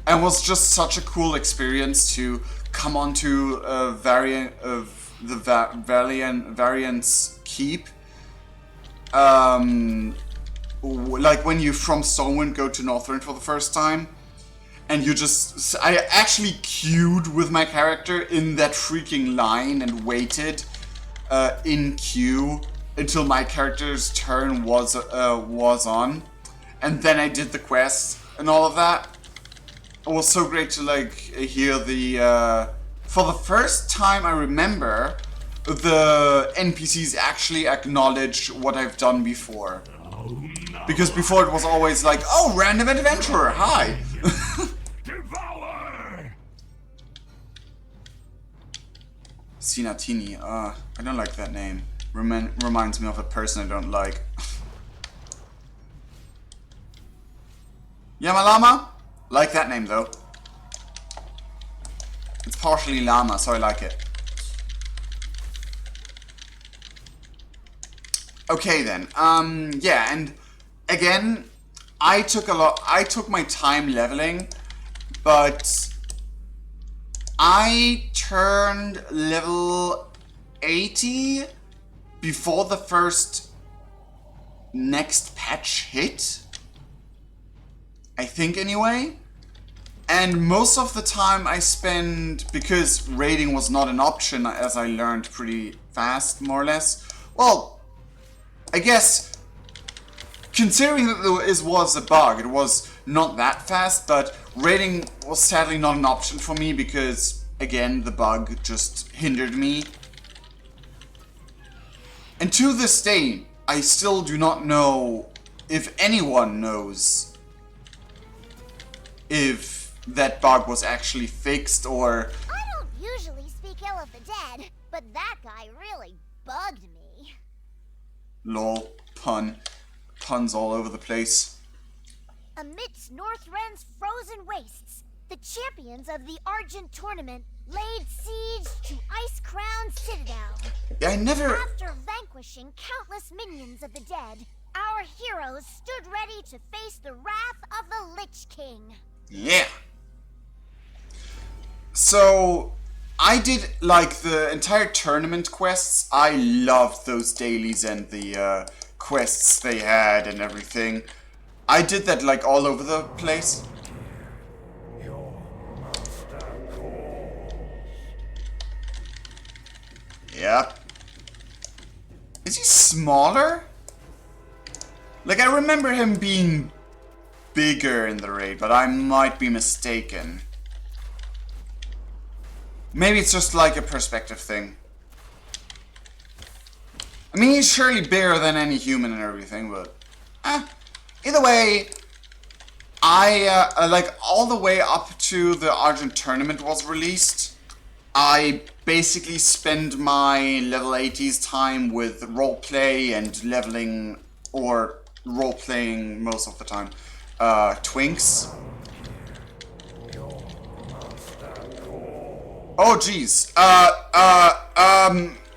was just such a cool experience to come onto a variant of the Variant's Keep. Like when you from Stormwind go to Northrend for the first time, and you just... I actually queued with my character in that freaking line and waited in queue until my character's turn was on. And then I did the quest and all of that. It was so great to like hear the... for the first time I remember, the NPCs actually acknowledge what I've done before. Because before it was always like, oh, random adventurer, hi! Devour! Sinatini, I don't like that name. Reminds me of a person I don't like. Yamalama? Like that name though. It's partially llama, so I like it. Okay then, yeah, and again, I took my time leveling, but I turned level 80 before the first next patch hit. I think anyway. And most of the time I spend, because raiding was not an option, as I learned pretty fast, more or less. Well, I guess, considering that it was a bug, it was not that fast, but Raiding was sadly not an option for me because, again, the bug just hindered me. And to this day, I still do not know if anyone knows if that bug was actually fixed or... I don't usually speak ill of the dead, but that guy really bugged me. Lol, pun. Puns all over the place. Amidst Northren's frozen wastes, the champions of the Argent Tournament laid siege to Ice-Crown Citadel. Yeah, I never... After vanquishing countless minions of the dead, our heroes stood ready to face the wrath of the Lich King. Yeah. So, I did, like, the entire tournament quests. I loved those dailies and the quests they had and everything. I did that, like, all over the place. Yep. Is he smaller? Like, I remember him being bigger in the raid, but I might be mistaken. Maybe it's just like a perspective thing. I mean, he's surely bigger than any human and everything, but... Either way, I, like, all the way up to the Argent Tournament was released, I basically spend my level 80s time with roleplay and leveling, or role-playing most of the time, Twinks. Oh, jeez.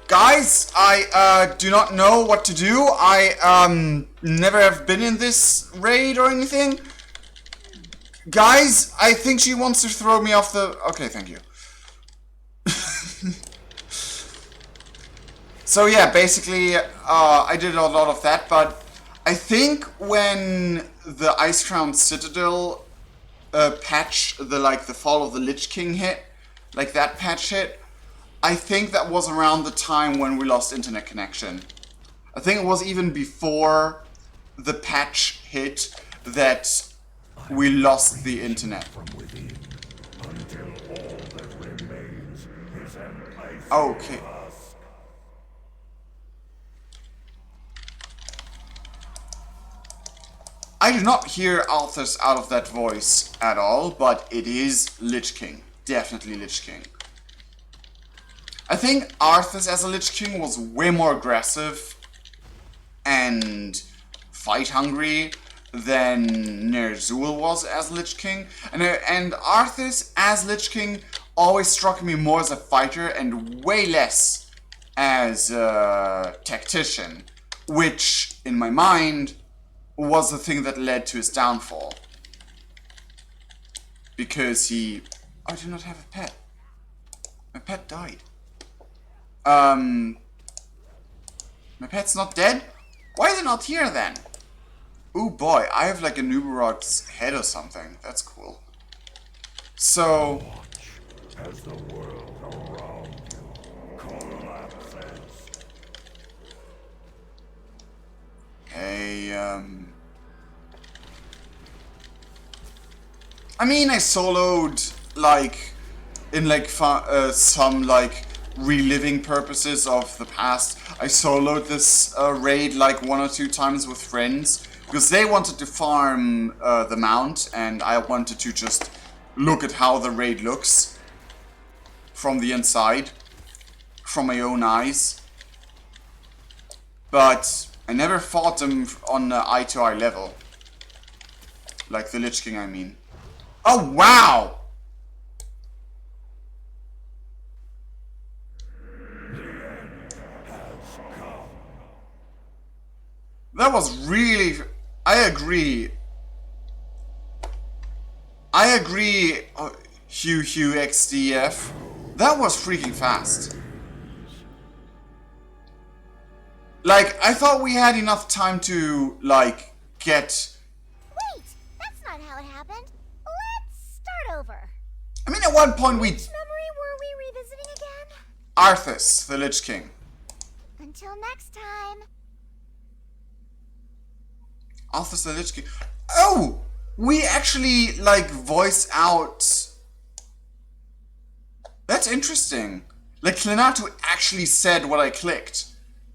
Guys, I, do not know what to do. I, never have been in this raid or anything. Guys, I think she wants to throw me off the... Okay, thank you. So yeah, basically, I did a lot of that, but I think when the Ice-Crown Citadel patch, the Fall of the Lich King hit, like that patch hit, I think that was around the time when we lost internet connection. I think it was even before the patch hit that we lost the internet. Okay. I do not hear Arthas out of that voice at all, but it is Lich King. Definitely Lich King. I think Arthas as a Lich King was way more aggressive and fight-hungry than Ner'zhul was as Lich King. And Arthas as Lich King always struck me more as a fighter and way less as a tactician, which, in my mind, was the thing that led to his downfall. Because he... I do not have a pet. My pet died. My pet's not dead? Why is it not here then? Ooh boy, I have like a Nubarog's head or something. That's cool. So... As the world around you collapses. Hey, I mean, I soloed, like, in, like, some, like, reliving purposes of the past. I soloed this raid, like, 1 or 2 times with friends, because they wanted to farm the mount, and I wanted to just look at how the raid looks from the inside, from my own eyes. But I never fought them on eye-to-eye level. Like the Lich King, I mean. Oh, wow! That was really... I agree. Hugh XDF. That was freaking fast. Like, I thought we had enough time to, like, get... Wait, that's not how it happened. Let's start over. I mean, at one point we... Which memory were we revisiting again? Arthas, the Lich King. Until next time. Arthas, the Lich King. Oh! We actually, like, voice out... That's interesting. Like, Klenato actually said what I clicked.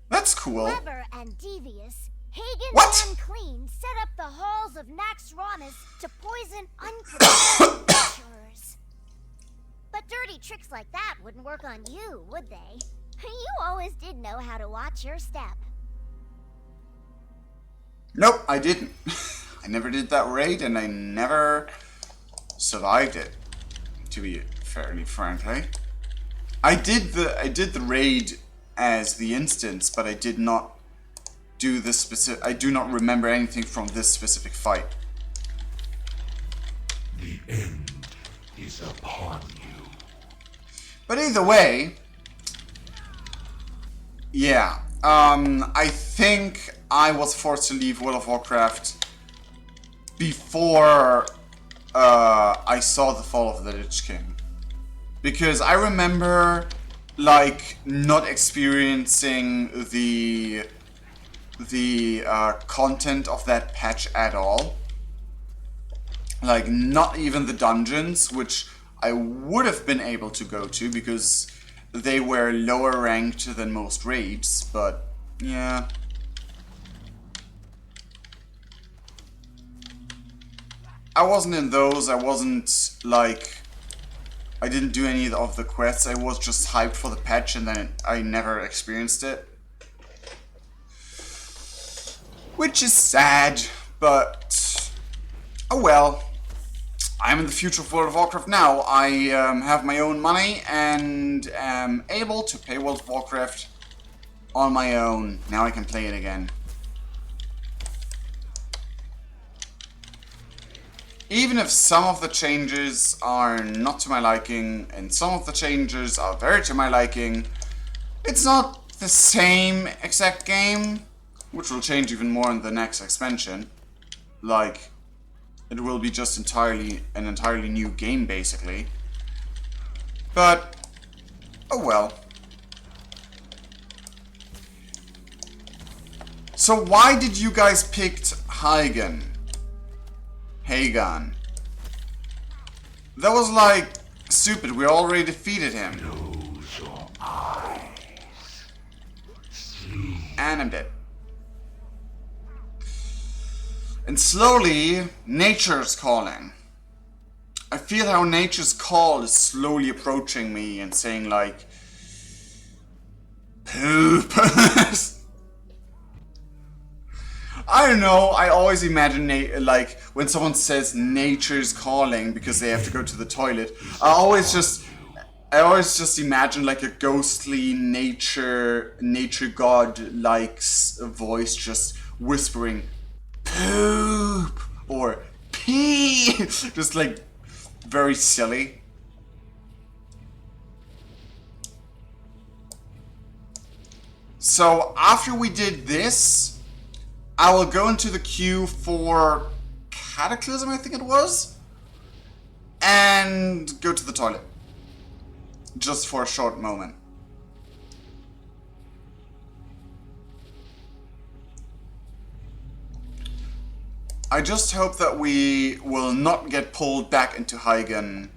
That's cool. Clever and devious, Hagen What? Unclean set up the halls of Nax Ramis to poison unprepared adventurers. But dirty tricks like that wouldn't work on you, would they? You always did know how to watch your step. Nope, I didn't. I never did that raid, and I never survived it, to be fairly frankly. I did the raid as the instance, but I did not do this specific. I do not remember anything from this specific fight. The end is upon you. But either way, yeah. I think I was forced to leave World of Warcraft before I saw the fall of the Lich King. Because I remember, like, not experiencing the content of that patch at all. Like, not even the dungeons, which I would have been able to go to because they were lower ranked than most raids, but yeah. I wasn't in those, I wasn't, like, I didn't do any of the quests, I was just hyped for the patch and then I never experienced it. Which is sad, but oh well. I'm in the future of World of Warcraft now. I have my own money and am able to pay World of Warcraft on my own. Now I can play it again. Even if some of the changes are not to my liking and some of the changes are very to my liking, it's not the same exact game, which will change even more in the next expansion. Like, it will be just an entirely new game, basically. But, oh well. So why did you guys pick Hagen? That was like stupid. We already defeated him. Close your eyes. Sleep. And I'm dead. And slowly, nature's calling. I feel how nature's call is slowly approaching me and saying like, poop. I don't know, I always imagine, like, when someone says nature's calling because they have to go to the toilet, I always just imagine, like, a ghostly nature god-like voice just whispering, poop, or pee, just, like, very silly. So, after we did this, I will go into the queue for Cataclysm, I think it was, and go to the toilet. Just for a short moment. I just hope that we will not get pulled back into Hagen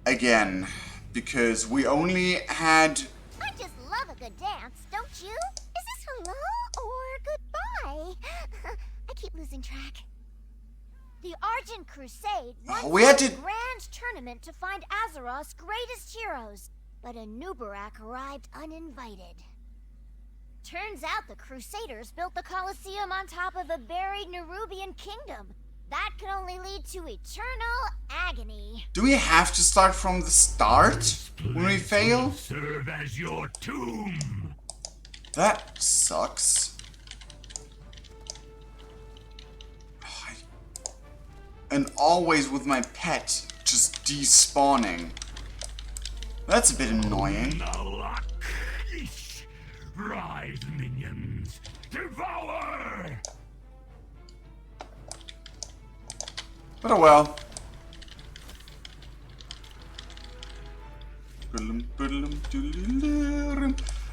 again, because we only had... I just love a good dance, don't you? Is this hello or goodbye? I keep losing track. The Argent Crusade once we had held to... a grand tournament to find Azeroth's greatest heroes, but a Nubarak arrived uninvited. Turns out the Crusaders built the Colosseum on top of a buried Nerubian kingdom. That can only lead to eternal agony. Do we have to start from the start when we fail? Serve as your tomb. That sucks. And always with my pet just despawning. That's a bit annoying. Rise, minions! Devour! But oh well.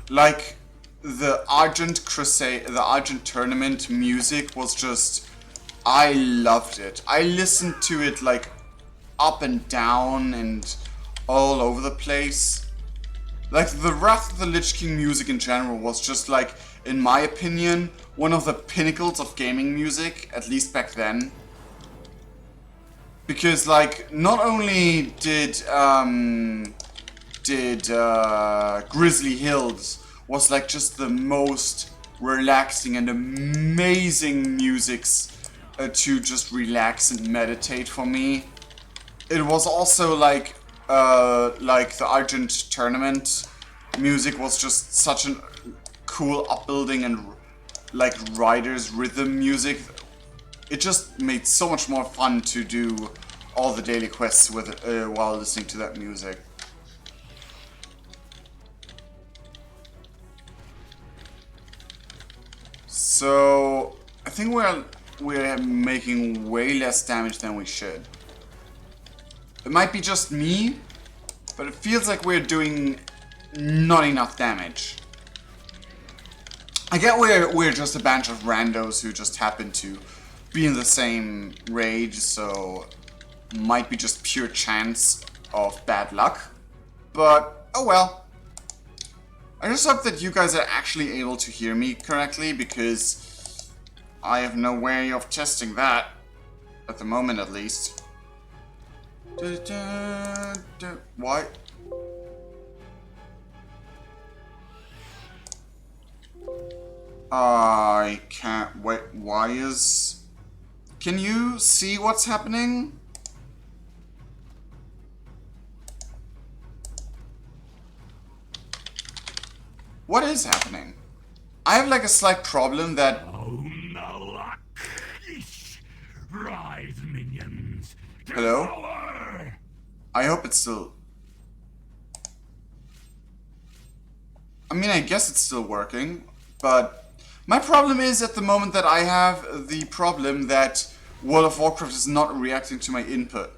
Like, the Argent Crusade, the Argent Tournament music was just I loved it. I listened to it like up and down and all over the place. Like the Wrath of the Lich King music in general was just like, in my opinion, one of the pinnacles of gaming music, at least back then. Because like, not only did Grizzly Hills was like just the most relaxing and amazing musics to just relax and meditate for me. It was also like the Argent tournament music was just such a cool upbuilding and like Rider's rhythm music. It just made so much more fun to do all the daily quests with while listening to that music. So I think we're making way less damage than we should. It might be just me, but it feels like we're doing not enough damage. I get we're just a bunch of randos who just happen to be in the same raid, so might be just pure chance of bad luck. But oh well. I just hope that you guys are actually able to hear me correctly, because I have no way of testing that at the moment, at least. Why? I can't wait. Why is... Can you see what's happening? What is happening? I have like a slight problem that... Rise, minions. Hello? I hope it's still... I mean, I guess it's still working, but my problem is at the moment that I have the problem that World of Warcraft is not reacting to my input.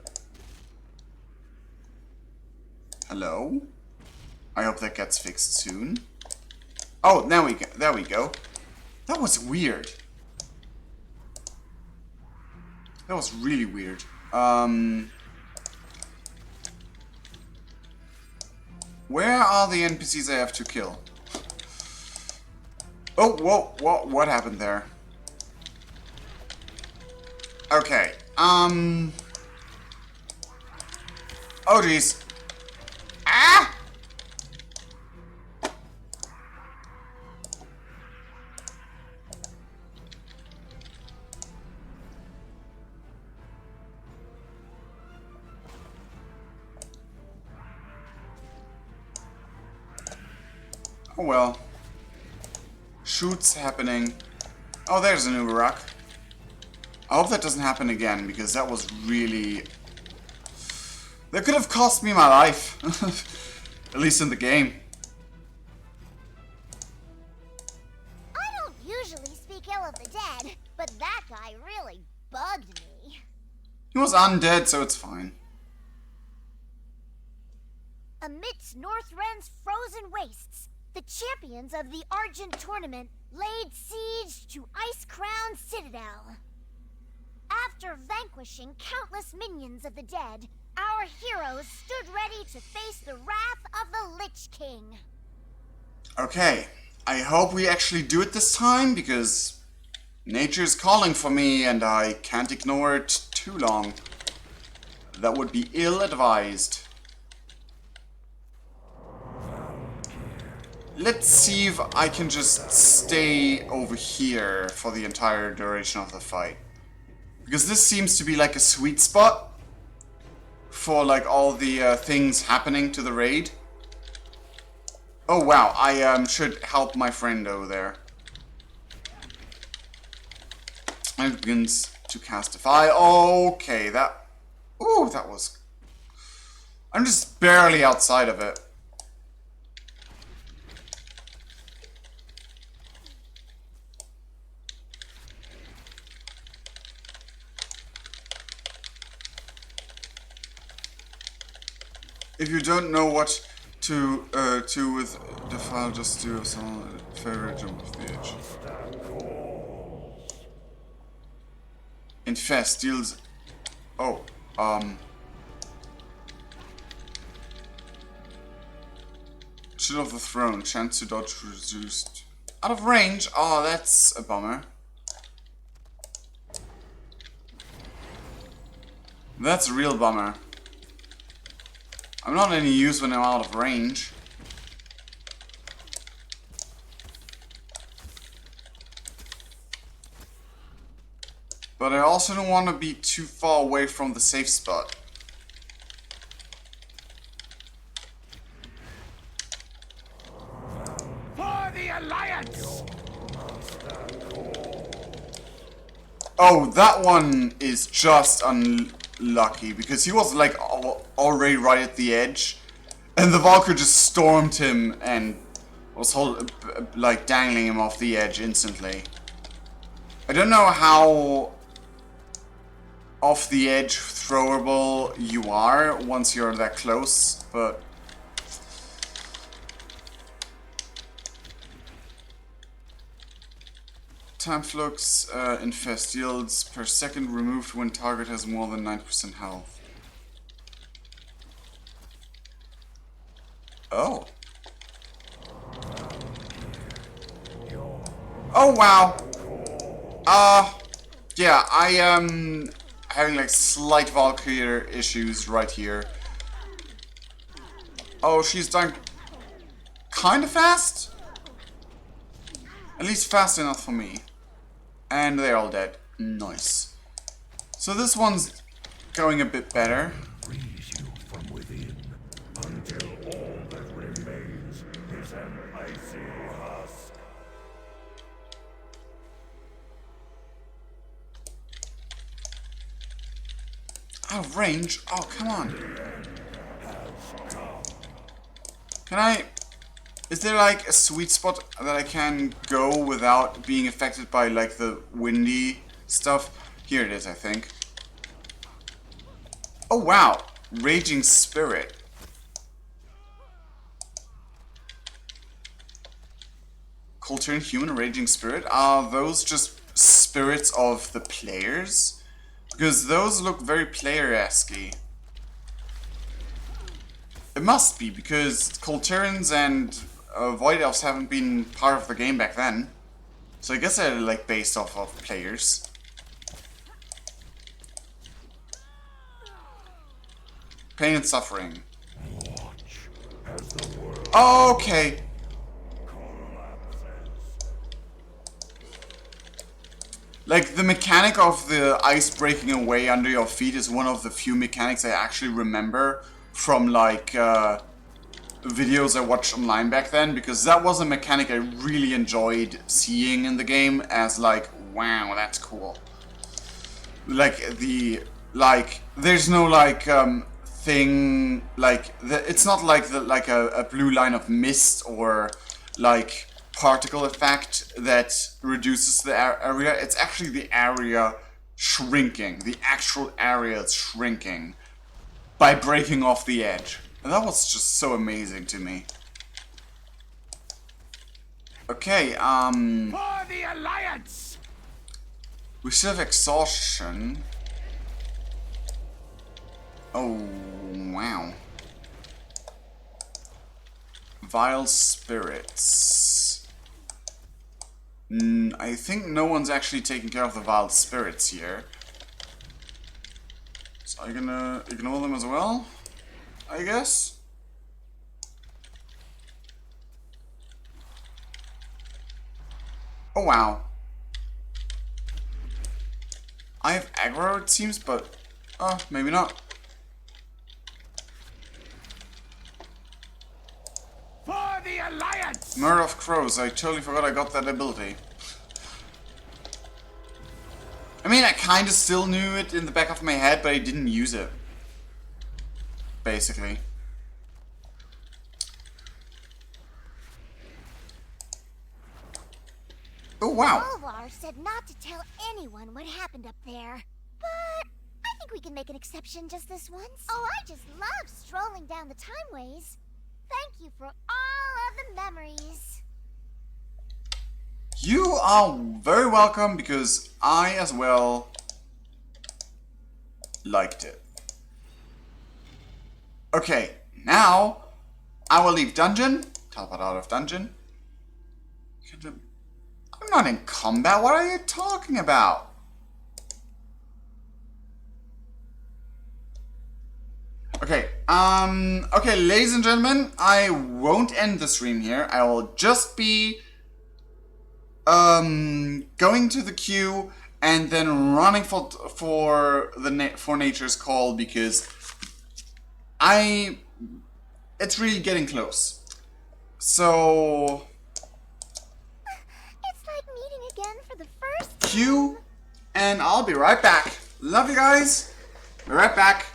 Hello? I hope that gets fixed soon. Oh, there we go. That was weird. That was really weird. Where are the NPCs I have to kill? Oh, whoa, what happened there? Okay, oh jeez. Ah! Oh well. Shoots happening. Oh, there's a new rock. I hope that doesn't happen again, because that was really... That could have cost me my life. At least in the game. I don't usually speak ill of the dead, but that guy really bugged me. He was undead, so it's fine. Amidst Northrend's frozen wastes, the champions of the Argent tournament laid siege to Ice-Crown Citadel. After vanquishing countless minions of the dead, our heroes stood ready to face the wrath of the Lich King. Okay, I hope we actually do it this time, because nature's calling for me and I can't ignore it too long. That would be ill-advised. Let's see if I can just stay over here for the entire duration of the fight. Because this seems to be like a sweet spot for like all the things happening to the raid. Oh wow, I should help my friend over there. And it begins to castify. Okay, that... Ooh, that was... I'm just barely outside of it. If you don't know what to with the file, just do some favorite jump of the edge. Infest deals... Oh, Shield of the Throne, chance to dodge reduced. Out of range? Oh, that's a bummer. That's a real bummer. I'm not any use when I'm out of range. But I also don't want to be too far away from the safe spot. For the Alliance! Oh, that one is just unlucky because he was like already right at the edge, and the Valkyrie just stormed him and was like dangling him off the edge instantly. I don't know how off the edge throwable you are once you're that close, but time flux infest yields per second removed when target has more than 9% health. Oh. Oh wow. Yeah, I am having like slight Valkyrie issues right here. Oh, she's dying kinda fast? At least fast enough for me. And they're all dead. Nice. So this one's going a bit better. Freeze you from within until all that remains is an icy husk. Out of range? Oh, come on. Can I... Is there like a sweet spot that I can go without being affected by like the windy stuff? Here it is, I think. Oh wow! Raging Spirit. Culture Human Raging Spirit? Are those just spirits of the players? Because those look very player-esque-y. It must be, because Culturans and Void Elves haven't been part of the game back then. So I guess they're like based off of players. Pain and suffering. Okay. Like, the mechanic of the ice breaking away under your feet is one of the few mechanics I actually remember from, like, videos I watched online back then, because that was a mechanic I really enjoyed seeing in the game as, like, wow, that's cool. Like, there's no, like, thing, like, it's not like a blue line of mist or, like, particle effect that reduces the area. It's actually the area shrinking. The actual area is shrinking by breaking off the edge. And that was just so amazing to me. Okay, For the Alliance! we still have exhaustion. Oh, wow. Vile spirits. I think no one's actually taking care of the vile spirits here. So I'm gonna ignore them as well, I guess. Oh wow. I have aggro, it seems, but maybe not. For the Alliance! Murder of Crows, I totally forgot I got that ability. I mean, I kinda still knew it in the back of my head, but I didn't use it. Basically. Oh wow. Olvar said not to tell anyone what happened up there. But I think we can make an exception just this once. Oh, I just love strolling down the timeways. Thank you for all of the memories. You are very welcome, because I as well liked it. Okay, now I will leave dungeon. Teleport out of dungeon. I'm not in combat. What are you talking about? Okay, okay, ladies and gentlemen, I won't end the stream here. I will just be, going to the queue and then running for nature's call because it's really getting close. So, It's like meeting again for the first time. queue, and I'll be right back. Love you guys. Be right back.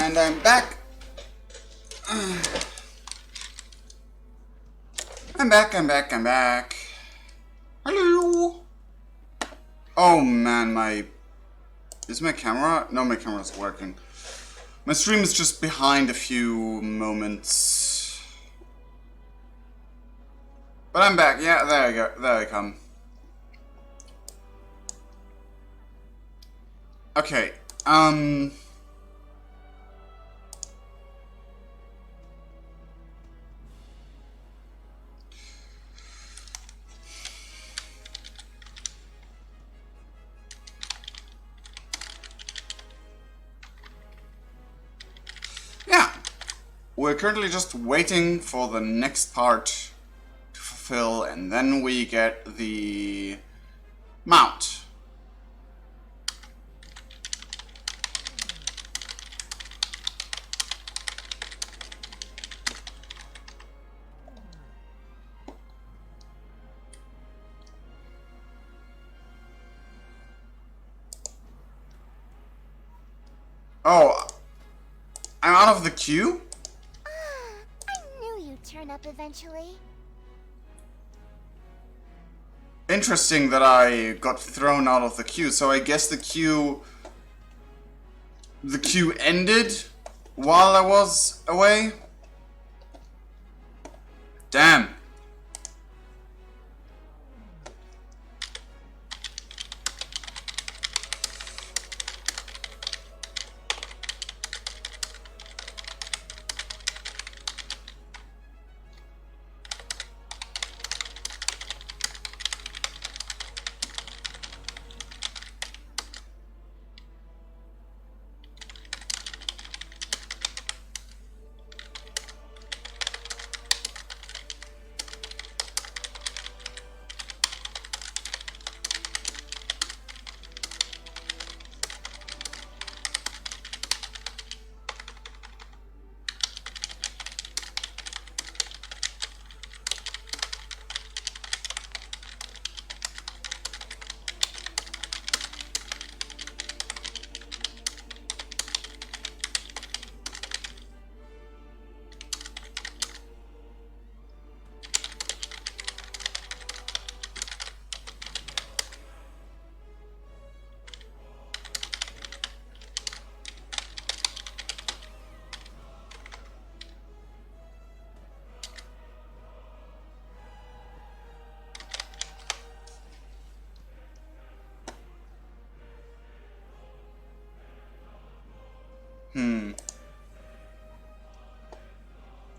And I'm back. I'm back. Hello. Oh man, is my camera? No, my camera's working. My stream is just behind a few moments. But I'm back. Yeah, there I go. There I come. Okay. Yeah. We're currently just waiting for the next part to fulfill, and then we get the mount. Oh, I'm out of the queue? I knew you'd turn up eventually. Interesting that I got thrown out of the queue, so I guess the queue ended while I was away? Damn.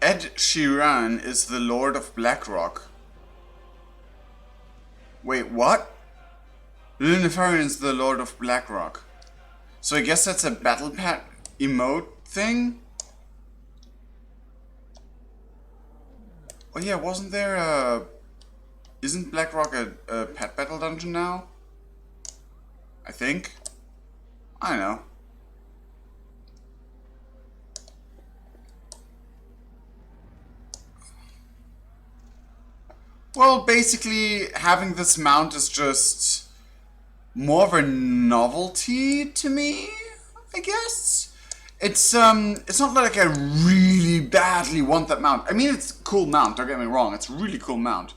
Ed Sheeran is the Lord of Blackrock. Wait, what? Lunifarian is the Lord of Blackrock. So I guess that's a battle pet emote thing? Oh yeah, wasn't there a... Isn't Blackrock a pet battle dungeon now? I think? I don't know. Well, basically, having this mount is just more of a novelty to me, I guess. It's not like I really badly want that mount. I mean, it's a cool mount, don't get me wrong. It's a really cool mount.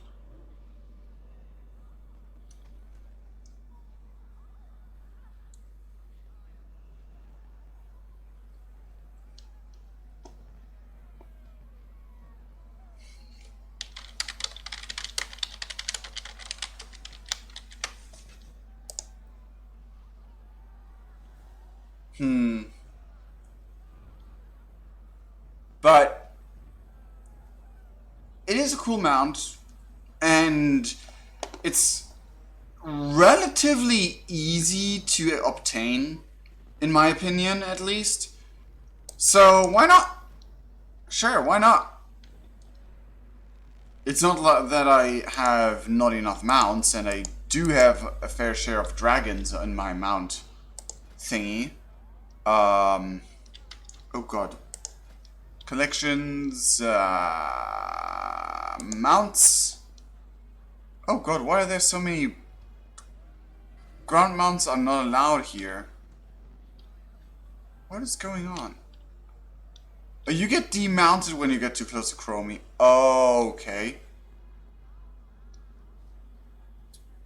But it is a cool mount, and it's relatively easy to obtain, in my opinion, at least. So why not? Sure, why not? It's not like that I have not enough mounts, and I do have a fair share of dragons in my mount thingy. Oh god. Collections, mounts. Oh god, why are there so many ground mounts are not allowed here? What is going on? Oh, you get demounted when you get too close to Chromie. Oh, okay.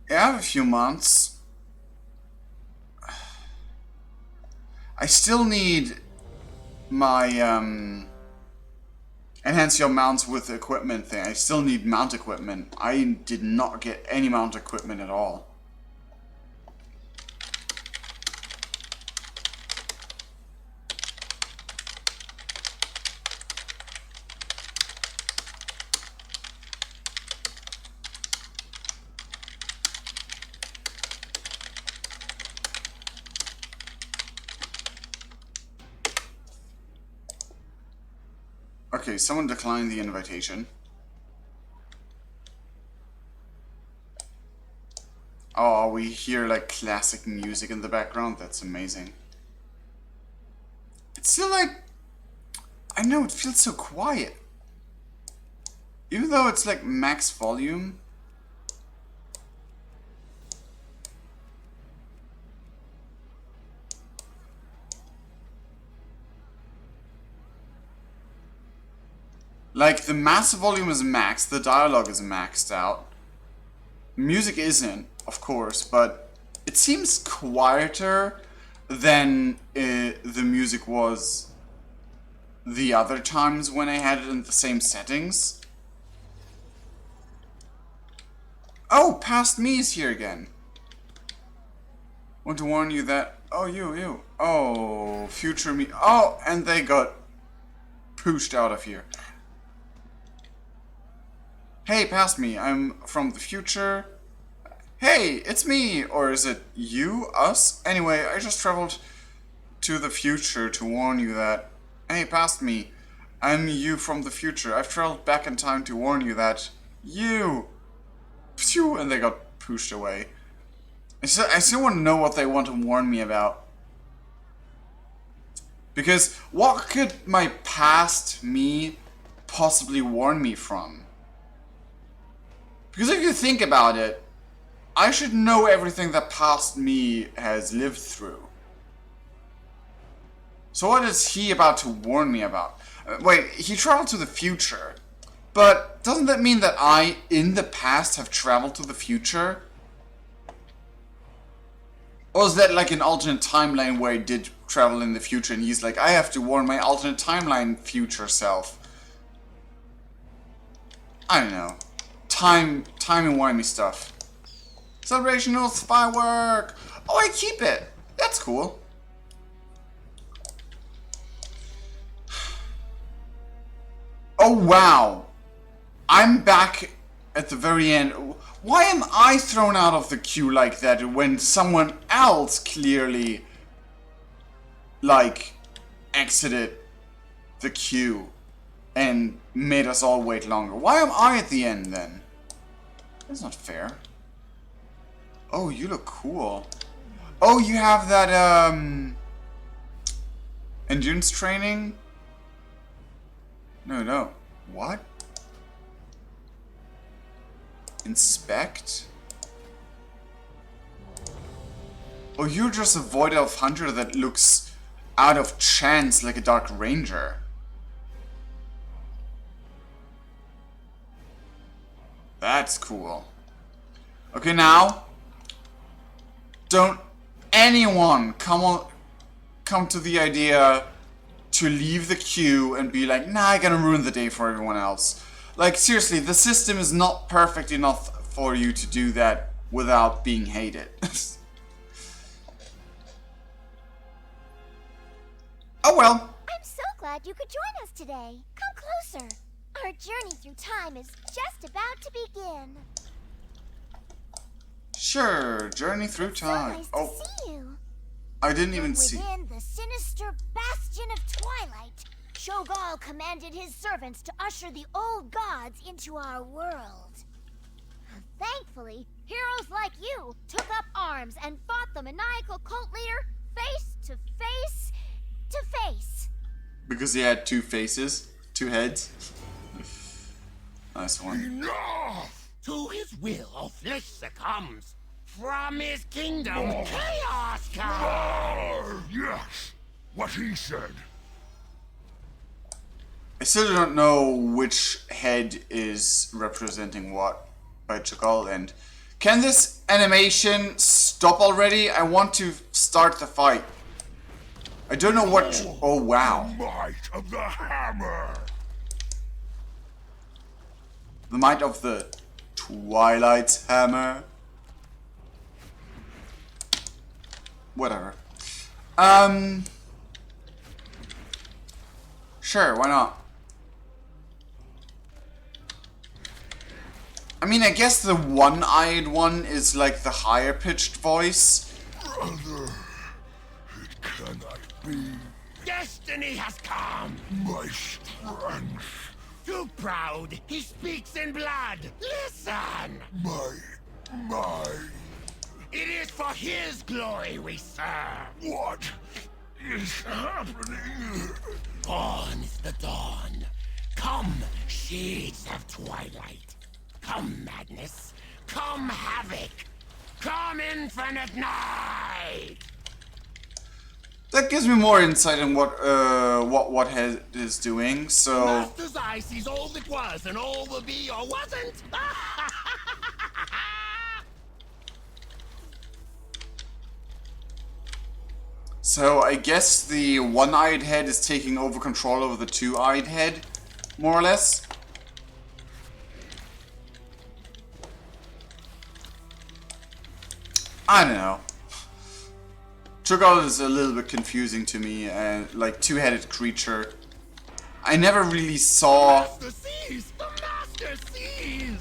Yeah, I have a few months. I still need my enhance your mounts with equipment thing. I still need mount equipment. I did not get any mount equipment at all. Okay, someone declined the invitation. Oh, we hear like classic music in the background. That's amazing. It's still like... I know, it feels so quiet. Even though it's like max volume. Like, the massive volume is maxed, the dialogue is maxed out. Music isn't, of course, but it seems quieter than the music was the other times when I had it in the same settings. Oh, past me is here again. Want to warn you that... Oh, you. Oh, future me. Oh, and they got pushed out of here. Hey, past me, I'm from the future. Hey, it's me! Or is it you? Us? Anyway, I just traveled to the future to warn you that... Hey, past me, I'm you from the future. I've traveled back in time to warn you that... You! Phew! And they got pushed away. I still want to know what they want to warn me about. Because what could my past me possibly warn me from? Because if you think about it, I should know everything that past me has lived through. So what is he about to warn me about? Wait, he traveled to the future. But doesn't that mean that I, in the past, have traveled to the future? Or is that like an alternate timeline where he did travel in the future and he's like, I have to warn my alternate timeline future self? I don't know. Time and wimey stuff. Celebration Earth firework! Oh, I keep it! That's cool. Oh, wow. I'm back at the very end. Why am I thrown out of the queue like that when someone else clearly, like, exited the queue and made us all wait longer? Why am I at the end then? That's not fair. Oh, you look cool. Oh, you have that, endurance training? No. What? Inspect? Oh, you're just a Void Elf Hunter that looks out of chance like a Dark Ranger. That's cool. Okay, now, don't anyone come to the idea to leave the queue and be like, nah, I'm gonna ruin the day for everyone else. Like, seriously, the system is not perfect enough for you to do that without being hated. Oh well. I'm so glad you could join us today. Come closer. Our journey through time is just about to begin. Sure, journey through time. So nice to see you. I didn't even see. Within the sinister bastion of Twilight, Shogal commanded his servants to usher the old gods into our world. Thankfully, heroes like you took up arms and fought the maniacal cult leader face to face to face. Because he had two faces, two heads. Nice one. Enough! To his will, all flesh succumbs. From his kingdom, chaos comes. Yes, what he said. I still don't know which head is representing what by Chagall, and can this animation stop already? I want to start the fight. I don't know what... Oh, wow. Might of the hammer! The might of the Twilight's hammer. Whatever. Sure, why not? I mean, I guess the one-eyed one is like the higher pitched voice. Brother, it cannot be. Destiny has come! My strength, Too proud, he speaks in blood! Listen! my... It is for his glory we serve! What is happening? Born is the dawn. Come, shades of twilight. Come, madness. Come, havoc. Come, infinite night! That gives me more insight on what head is doing, so... Master's eye sees all that was and all will be or wasn't! So I guess the one-eyed head is taking over control over the two-eyed head, more or less. I don't know. Chagall is a little bit confusing to me, like two-headed creature. I never really saw... Master sees! The master sees!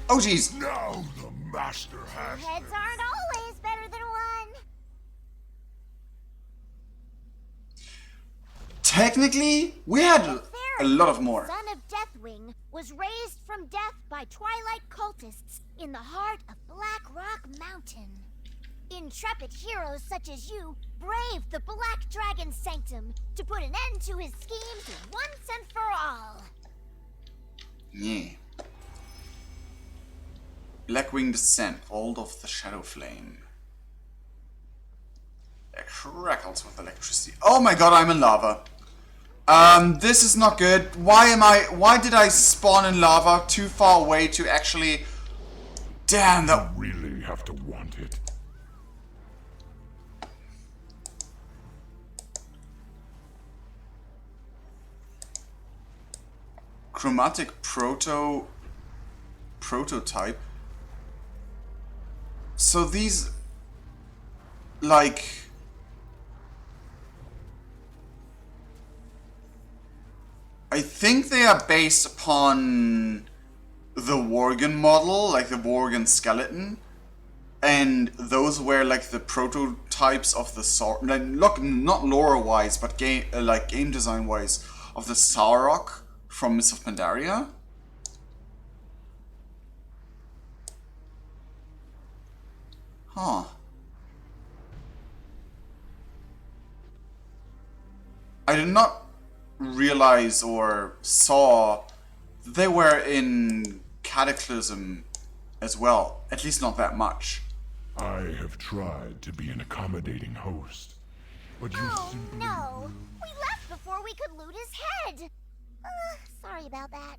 Oh jeez! Now the master has... Heads aren't always better than one. Technically, we had a lot of more. Son of Deathwing was raised from death by Twilight cultists in the heart of Black Rock Mountain. Intrepid heroes such as you braved the Black Dragon Sanctum to put an end to his schemes once and for all. Yeah. Blackwing Descent, Vault of the Shadow Flame. It crackles with electricity. Oh my god, I'm in lava. This is not good. Why did I spawn in lava too far away to actually... Damn, that... You really have to want it. Chromatic prototype. So these, like, I think they are based upon the Worgen model, like the Worgen skeleton, and those were like the prototypes of the like, look, not lore-wise, but game design-wise, of the Sarok from Mists of Pandaria. Huh. I did not realize or saw they were in Cataclysm as well. At least not that much. I have tried to be an accommodating host, but you simply... No, we left before we could loot his head. Sorry about that.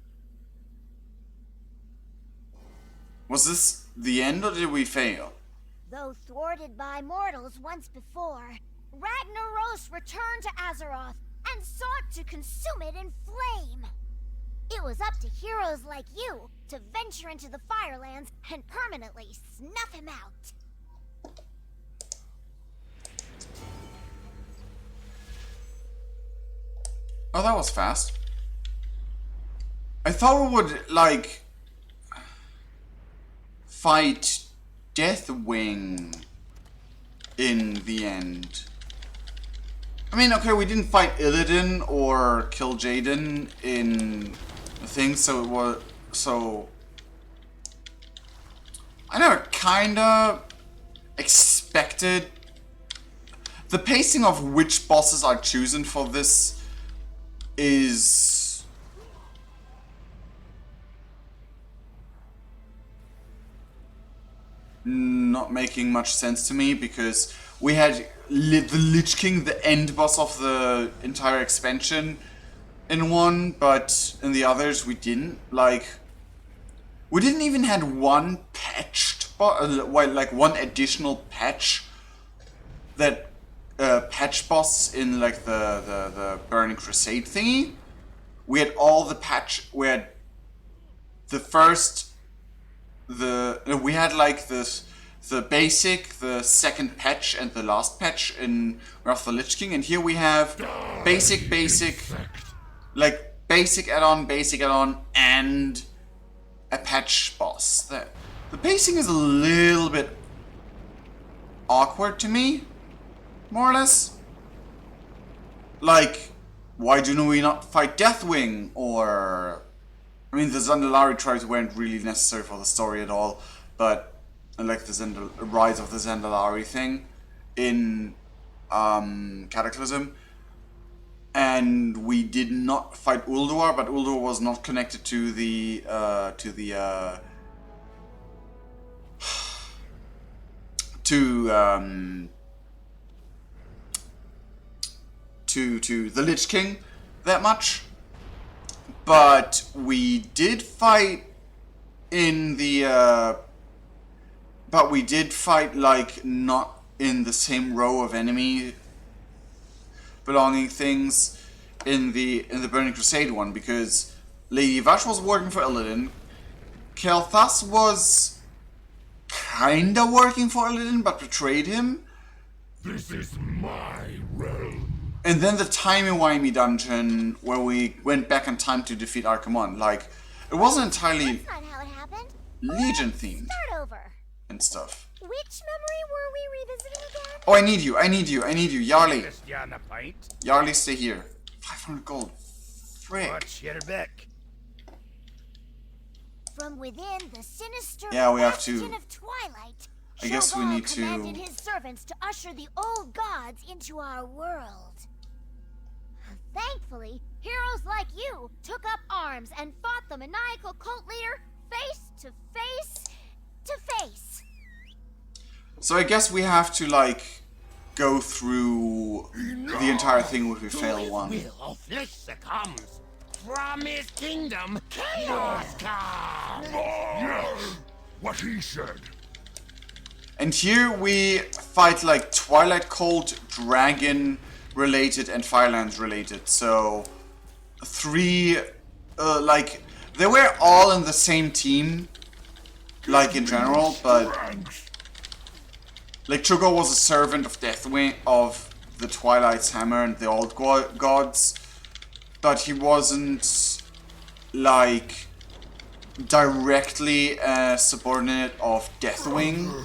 Was this the end, or did we fail? Though thwarted by mortals once before, Ragnaros returned to Azeroth and sought to consume it in flame. It was up to heroes like you to venture into the Firelands and permanently snuff him out. Oh, that was fast. I thought we would, like, fight Deathwing in the end. I mean, okay, we didn't fight Illidan or kill Jaden in the thing, so it was... So... I never kinda expected... The pacing of which bosses are chosen for this is... not making much sense to me, because we had the Lich King, the end boss of the entire expansion, in one, but in the others we didn't. Like, we didn't even had one patched, like one additional patch that patch boss in like the Burning Crusade thingy. We had all the patch. We had the first, we had like the basic, the second patch, and the last patch in Wrath of the Lich King, and here we have basic, like basic add-on, and a patch boss. The pacing is a little bit awkward to me, more or less. Like, why do we not fight Deathwing? Or, I mean, the Zandalari tribes weren't really necessary for the story at all, but I like the rise of the Zandalari thing in Cataclysm. And we did not fight Ulduar, but Ulduar was not connected to the Lich King that much. But we did fight in the but we did fight like not in the same row of enemy belonging things in the Burning Crusade one, because Lady Vash was working for Illidan, Kael'thas was kinda working for Illidan but betrayed him. This is my realm. And then the timey-wimey dungeon where we went back in time to defeat Archimonde. Like, it wasn't entirely That's not how it happened. Legion themed Start over. and stuff. Which memory were we revisiting again? Oh, I need you, Yarly. Just you on a pint? Yarly, stay here. 500 gold. Frick. What's your back? From within the sinister Yeah, we have to- bastion of Twilight, I guess we Shogal need to- commanded his servants to usher the old gods into our world. Thankfully, heroes like you took up arms and fought the maniacal cult leader face to face to face. So I guess we have to, like, go through the entire thing if we fail one. Will of flesh succumbs. From his kingdom, chaos comes. What he said. And here we fight, like, Twilight Cult, Dragon related, and Firelands related. So, three, like, they were all in the same team, like, in general, but like, Cho'Gall was a servant of Deathwing, of the Twilight's Hammer and the Old Gods, but he wasn't, like, directly a subordinate of Deathwing,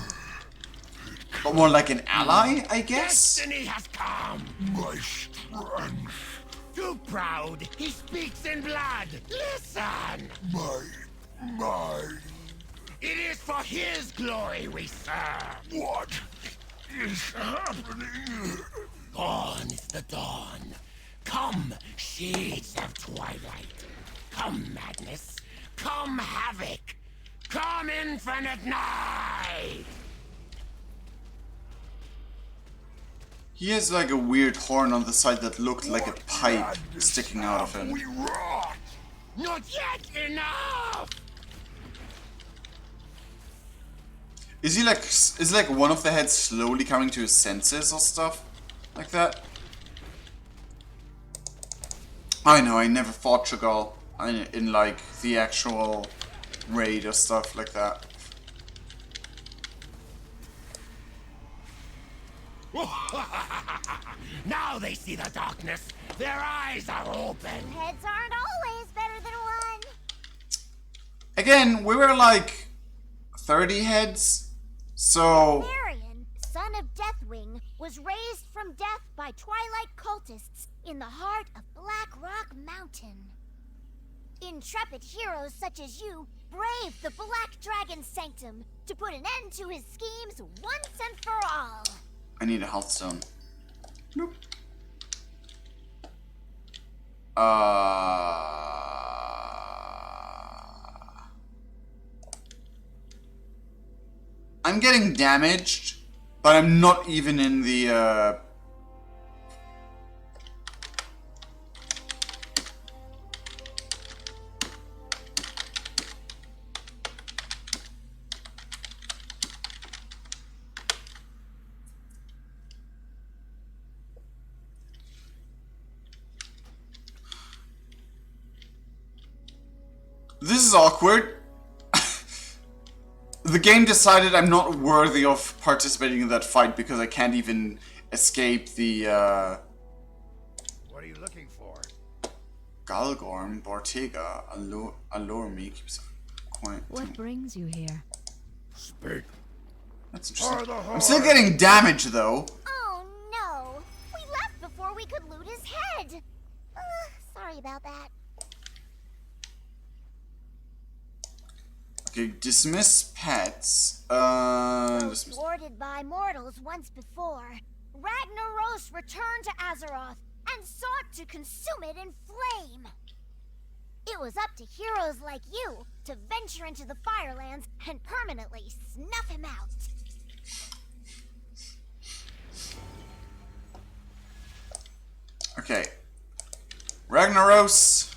but more like an ally, I guess? Destiny has come. My strength. Too proud, he speaks in blood. Listen! My... It is for his glory we serve. What is happening? Gone is the dawn. Come, shades of twilight. Come, madness. Come, havoc. Come, infinite night. He has like a weird horn on the side that looked like a pipe sticking out of him. We wrought. Not yet enough. Is like one of the heads slowly coming to his senses or stuff like that? I know, I never fought Cho'Gall in like the actual raid or stuff like that. Now they see the darkness. Their eyes are open. Heads aren't always better than one. Again, we were like 30 heads, so... Marion, son of Deathwing, was raised from death by Twilight cultists in the heart of Black Rock Mountain. Intrepid heroes such as you braved the Black Dragon Sanctum to put an end to his schemes once and for all. I need a health stone. Nope. I'm getting damaged, but I'm not even in the is awkward. The game decided I'm not worthy of participating in that fight because I can't even escape the, What are you looking for? Galgorm, Bortega, allure me. Keeps quiet. What brings you here? Speak. That's interesting. For the I'm still Horde. getting damage though. Oh no! We left before we could loot his head! Sorry about that. Okay, dismiss pets. Though Dismiss. thwarted by mortals once before, Ragnaros returned to Azeroth and sought to consume it in flame. It was up to heroes like you to venture into the Firelands and permanently snuff him out. Okay. Ragnaros.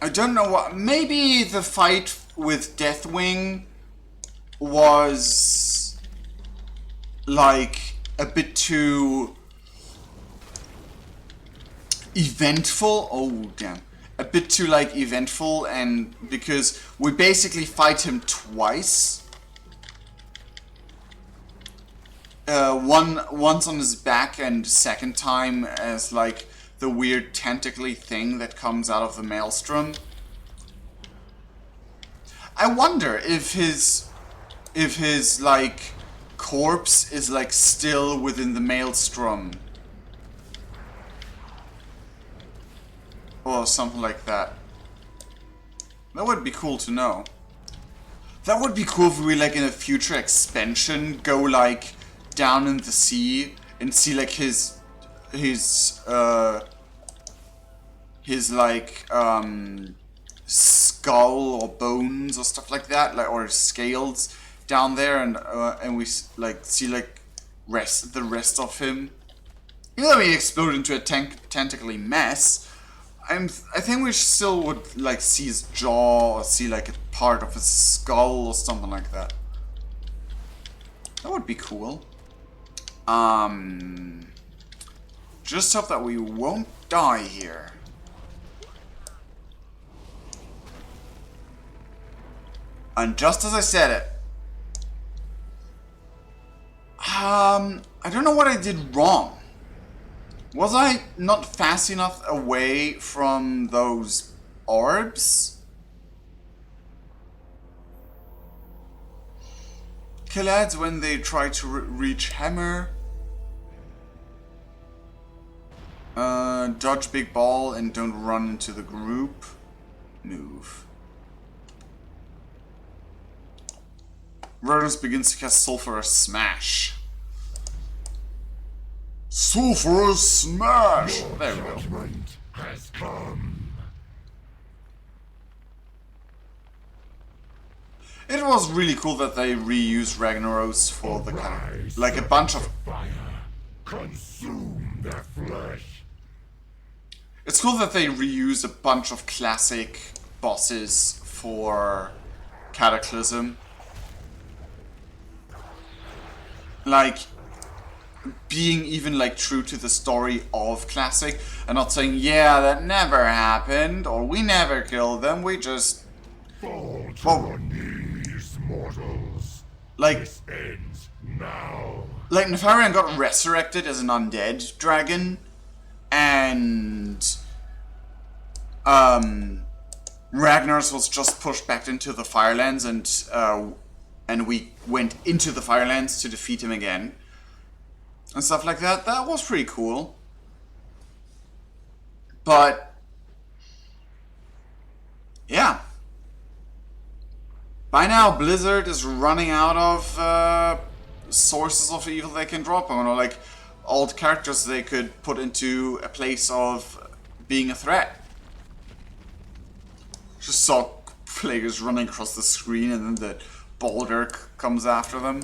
I don't know what. Maybe the fight with Deathwing was like a bit too eventful. Oh damn. A bit too like eventful, and because we basically fight him twice. Once on his back, and second time as like the weird tentacly thing that comes out of the maelstrom. I wonder if his like corpse is like still within the maelstrom or something like that. That would be cool to know. That would be cool if we like in a future expansion go like down in the sea and see like his like skull or bones or stuff like that, like, or scales down there, and we like see like the rest of him. Even though he exploded into a tentacly mess, I think we still would like see his jaw or see like a part of his skull or something like that. That would be cool. Just hope that we won't die here. And just as I said it. I don't know what I did wrong. Was I not fast enough away from those orbs? Kill ads when they try to reach Hammer. Dodge big ball and don't run into the group. Move. Rhodos begins to cast Sulphurous Smash. Sulphurous Smash! There we go. Judgment has come. It was really cool that they reused Ragnaros for the kind of, like a bunch of... Fire. Consume their flesh. It's cool that they reused a bunch of classic bosses for Cataclysm. Like, being even like true to the story of Classic and not saying, yeah, that never happened, or we never killed them, we just... Fall to your knees, mortals. Like, This ends now. like Nefarian got resurrected as an undead dragon, and Ragnar's was just pushed back into the Firelands, and we went into the Firelands to defeat him again. And stuff like that. That was pretty cool. But yeah. By now, Blizzard is running out of sources of evil they can drop on, or like old characters they could put into a place of being a threat. Just saw players running across the screen, and then the boulder comes after them.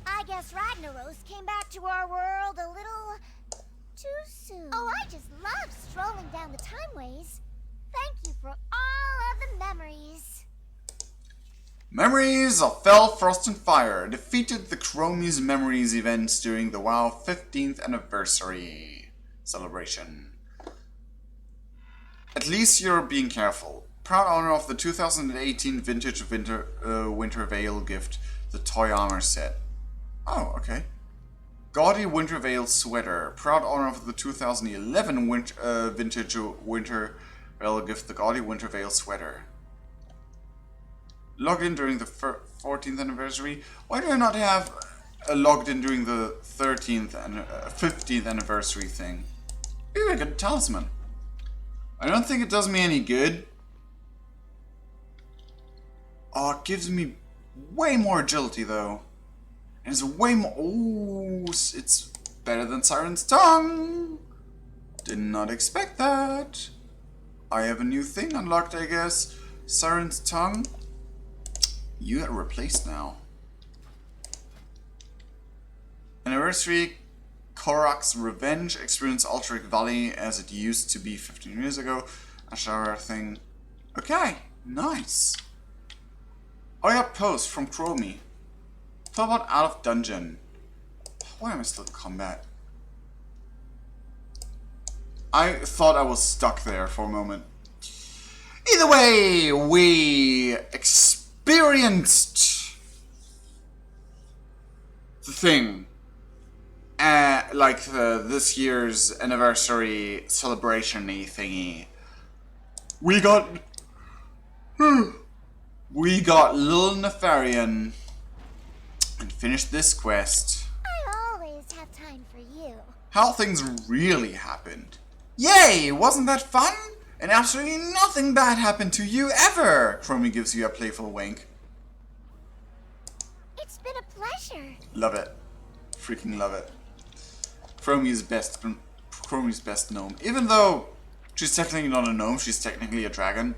I guess Ragnaros came back to our world a little too soon. Oh, I just love strolling down the timeways. Thank you for all of the memories. Memories of Fell, Frost and Fire defeated the Chromies Memories events during the WoW 15th anniversary celebration. At least you're being careful. Proud owner of the 2018 vintage Winter Veil gift, the toy armor set. Oh, okay. Gaudy Winter Veil sweater. Proud owner of the 2011 vintage Winter Veil gift, the Gaudy Winter Veil sweater. Logged in during the 14th anniversary. Why do I not have logged in during the 13th and 15th anniversary thing? Maybe I could talisman. I don't think it does me any good. Oh, it gives me way more agility though. And it's way more. Oh, it's better than Siren's Tongue. Did not expect that. I have a new thing unlocked, I guess. Siren's Tongue. You get replaced now. Anniversary, Korok's Revenge, experience Altaric Valley as it used to be 15 years ago. Ashara thing. Okay, nice. Oh yeah, post from Chromie. Thought about out of dungeon. Why am I still in combat? I thought I was stuck there for a moment. Either way, we experienced the thing. Like this year's anniversary celebration-y thingy. We got Lil Nefarian and finished this quest. I always have time for you. How things really happened. Yay! Wasn't that fun? And absolutely nothing bad happened to you ever! Chromie gives you a playful wink. It's been a pleasure. Love it. Freaking love it. Chromie's best gnome. Even though she's technically not a gnome, she's technically a dragon.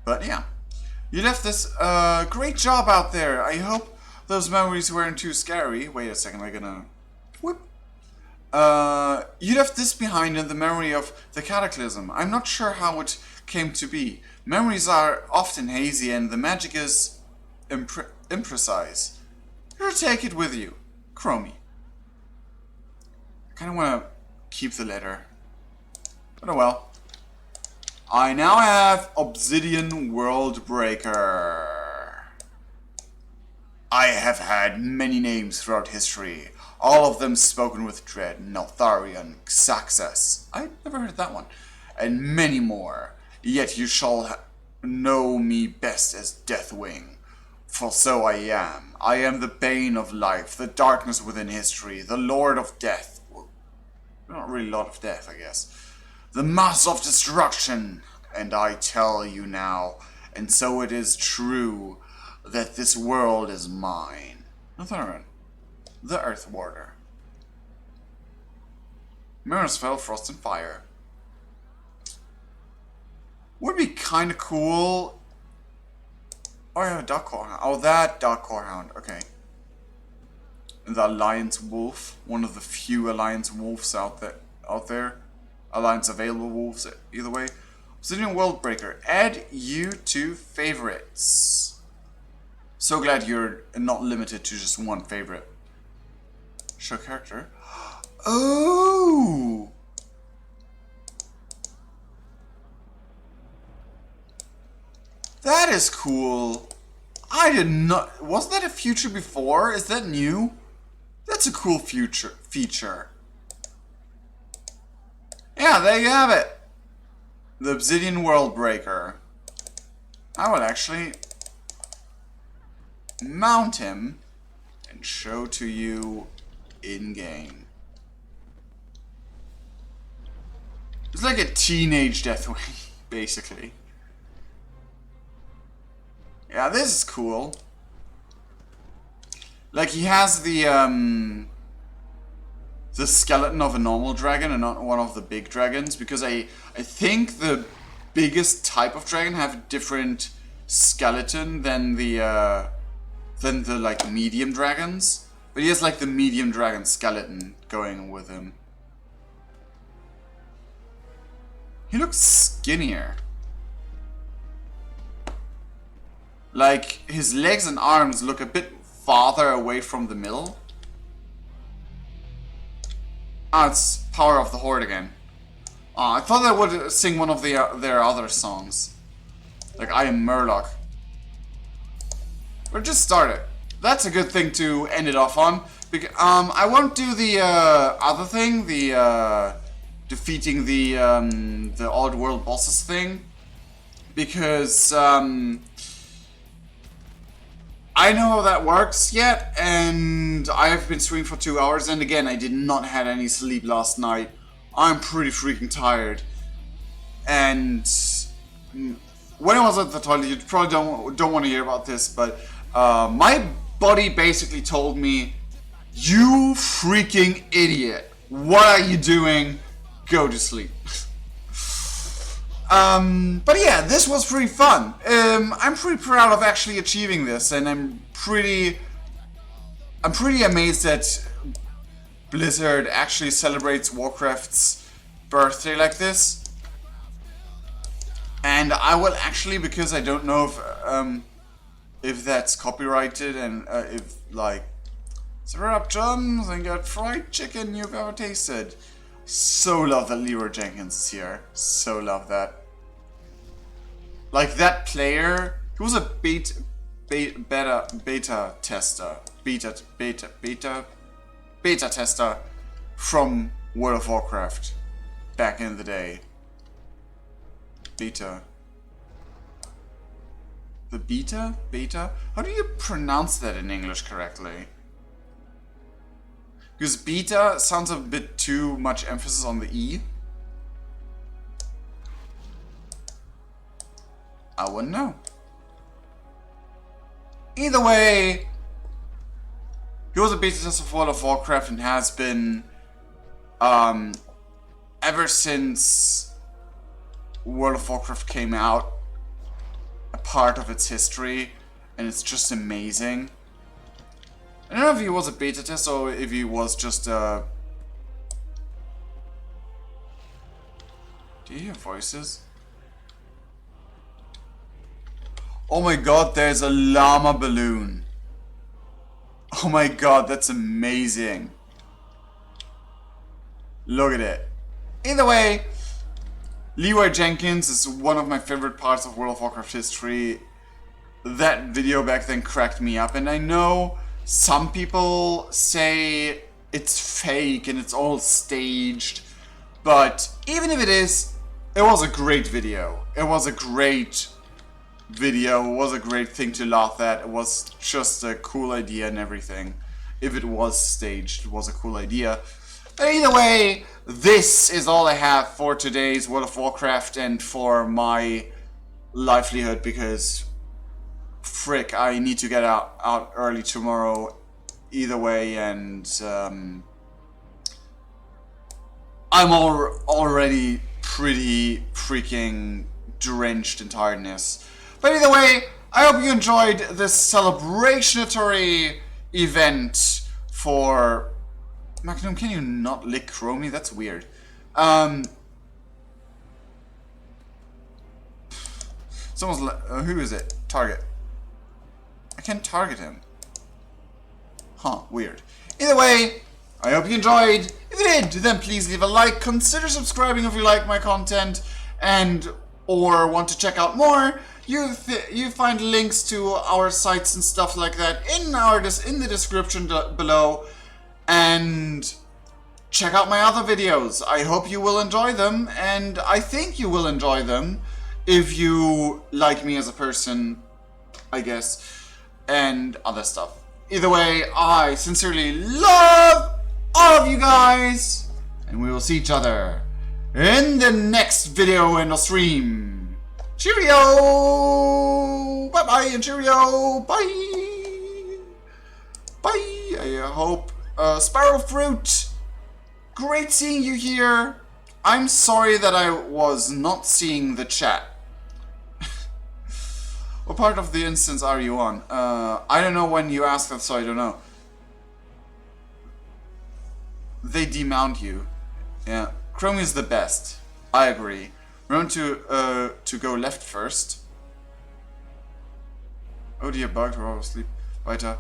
But yeah. You left this great job out there. I hope those memories weren't too scary. Wait a second, we're gonna... Whoop. You left this behind in the memory of the Cataclysm. I'm not sure how it came to be. Memories are often hazy and the magic is imprecise. Here, take it with you. Chromie. I kinda wanna keep the letter. But oh well. I now have Obsidian Worldbreaker. I have had many names throughout history, all of them spoken with dread. Neltharion, Xaxas, I never heard that one, and many more. Yet you shall know me best as Deathwing, for so I am. I am the bane of life, the darkness within history, the Lord of Death. Well, not really Lord of Death, I guess. The mass of destruction, and I tell you now, and so it is true, that this world is mine. Neltharion, the Earth Warder. Mirrors Fell, Frost and Fire. Would be kind of cool. Oh, I have a Dark Corehound. Oh, that Dark Corehound. Okay. The Alliance Wolf, one of the few Alliance Wolves out there. Alliance available wolves, either way. Obsidian Worldbreaker. Add you to favorites. So glad you're not limited to just one favorite. Show character. Oh! That is cool. I did not... Wasn't that a feature before? Is that new? That's a cool feature. Yeah, there you have it. The Obsidian Worldbreaker. I will actually mount him and show to you in-game. It's like a teenage Deathwing, basically. Yeah, this is cool. Like, he has the skeleton of a normal dragon and not one of the big dragons, because I think the biggest type of dragon have different skeleton than the like medium dragons. But he has like the medium dragon skeleton going with him. He looks skinnier. Like, his legs and arms look a bit farther away from the middle. Ah, it's Power of the Horde again. Ah, I thought I would sing one of their other songs. Like, I Am Murloc. But just start it. That's a good thing to end it off on. I won't do the other thing, the defeating the odd world bosses thing, because I know how that works yet, and I've been streaming for 2 hours, and again, I did not have any sleep last night. I'm pretty freaking tired, and when I was at the toilet, you probably don't want to hear about this, but my body basically told me, "You freaking idiot! What are you doing? Go to sleep." But yeah, this was pretty fun. I'm pretty proud of actually achieving this, and I'm pretty amazed that Blizzard actually celebrates Warcraft's birthday like this. And I will actually, because I don't know if that's copyrighted and if like serve up drums and get fried chicken you've ever tasted. So love that Leroy Jenkins is here. So love that. Like that player, he was a beta tester. Beta tester from World of Warcraft back in the day. Beta. The beta? Beta? How do you pronounce that in English correctly? Because beta sounds a bit too much emphasis on the E. I wouldn't know. Either way, he was a beta tester of World of Warcraft and has been ever since World of Warcraft came out, a part of its history, and it's just amazing. I don't know if he was a beta tester or if he was just a... Do you hear voices? Oh my god, there's a llama balloon. Oh my god, that's amazing. Look at it. Either way, Leroy Jenkins is one of my favorite parts of World of Warcraft history. That video back then cracked me up, and I know some people say it's fake and it's all staged, but even if it is, it was a great video. It was a great video, it was a great thing to laugh at, it was just a cool idea and everything. If it was staged, it was a cool idea. But either way, this is all I have for today's World of Warcraft and for my livelihood, because frick, I need to get out early tomorrow either way, and I'm already pretty freaking drenched in tiredness. But either way, I hope you enjoyed this celebrationary event for... Magnum, can you not lick Chromie? That's weird. Someone's... who is it? Target. I can't target him. Huh, weird. Either way, I hope you enjoyed. If you did, then please leave a like. Consider subscribing if you like my content and or want to check out more. You find links to our sites and stuff like that in the description below. And check out my other videos. I hope you will enjoy them, and I think you will enjoy them if you like me as a person, I guess, and other stuff. Either way, I sincerely love all of you guys, and we will see each other in the next video and stream. Cheerio! Bye-bye and cheerio! Bye! Bye! I hope... Sparrow Fruit! Great seeing you here! I'm sorry that I was not seeing the chat. What part of the instance are you on? I don't know when you asked that, so I don't know. They demount you. Yeah. Chrome is the best. I agree. Remember to go left first. Oh dear, bugged, or sleep. Weiter.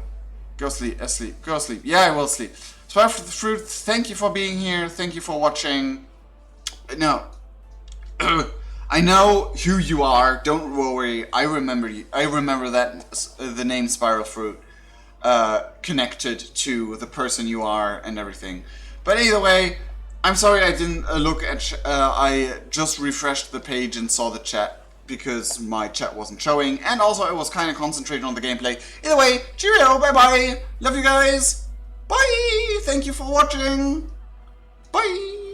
Go sleep, sleep, go sleep. Yeah, I will sleep. So after the fruit, thank you for being here. Thank you for watching. No. I know who you are. Don't worry. I remember you. I remember that the name Spiral Fruit connected to the person you are and everything. But either way, I'm sorry I didn't look at. I just refreshed the page and saw the chat because my chat wasn't showing, and also I was kind of concentrated on the gameplay. Either way, cheerio, bye bye. Love you guys. Bye. Thank you for watching. Bye.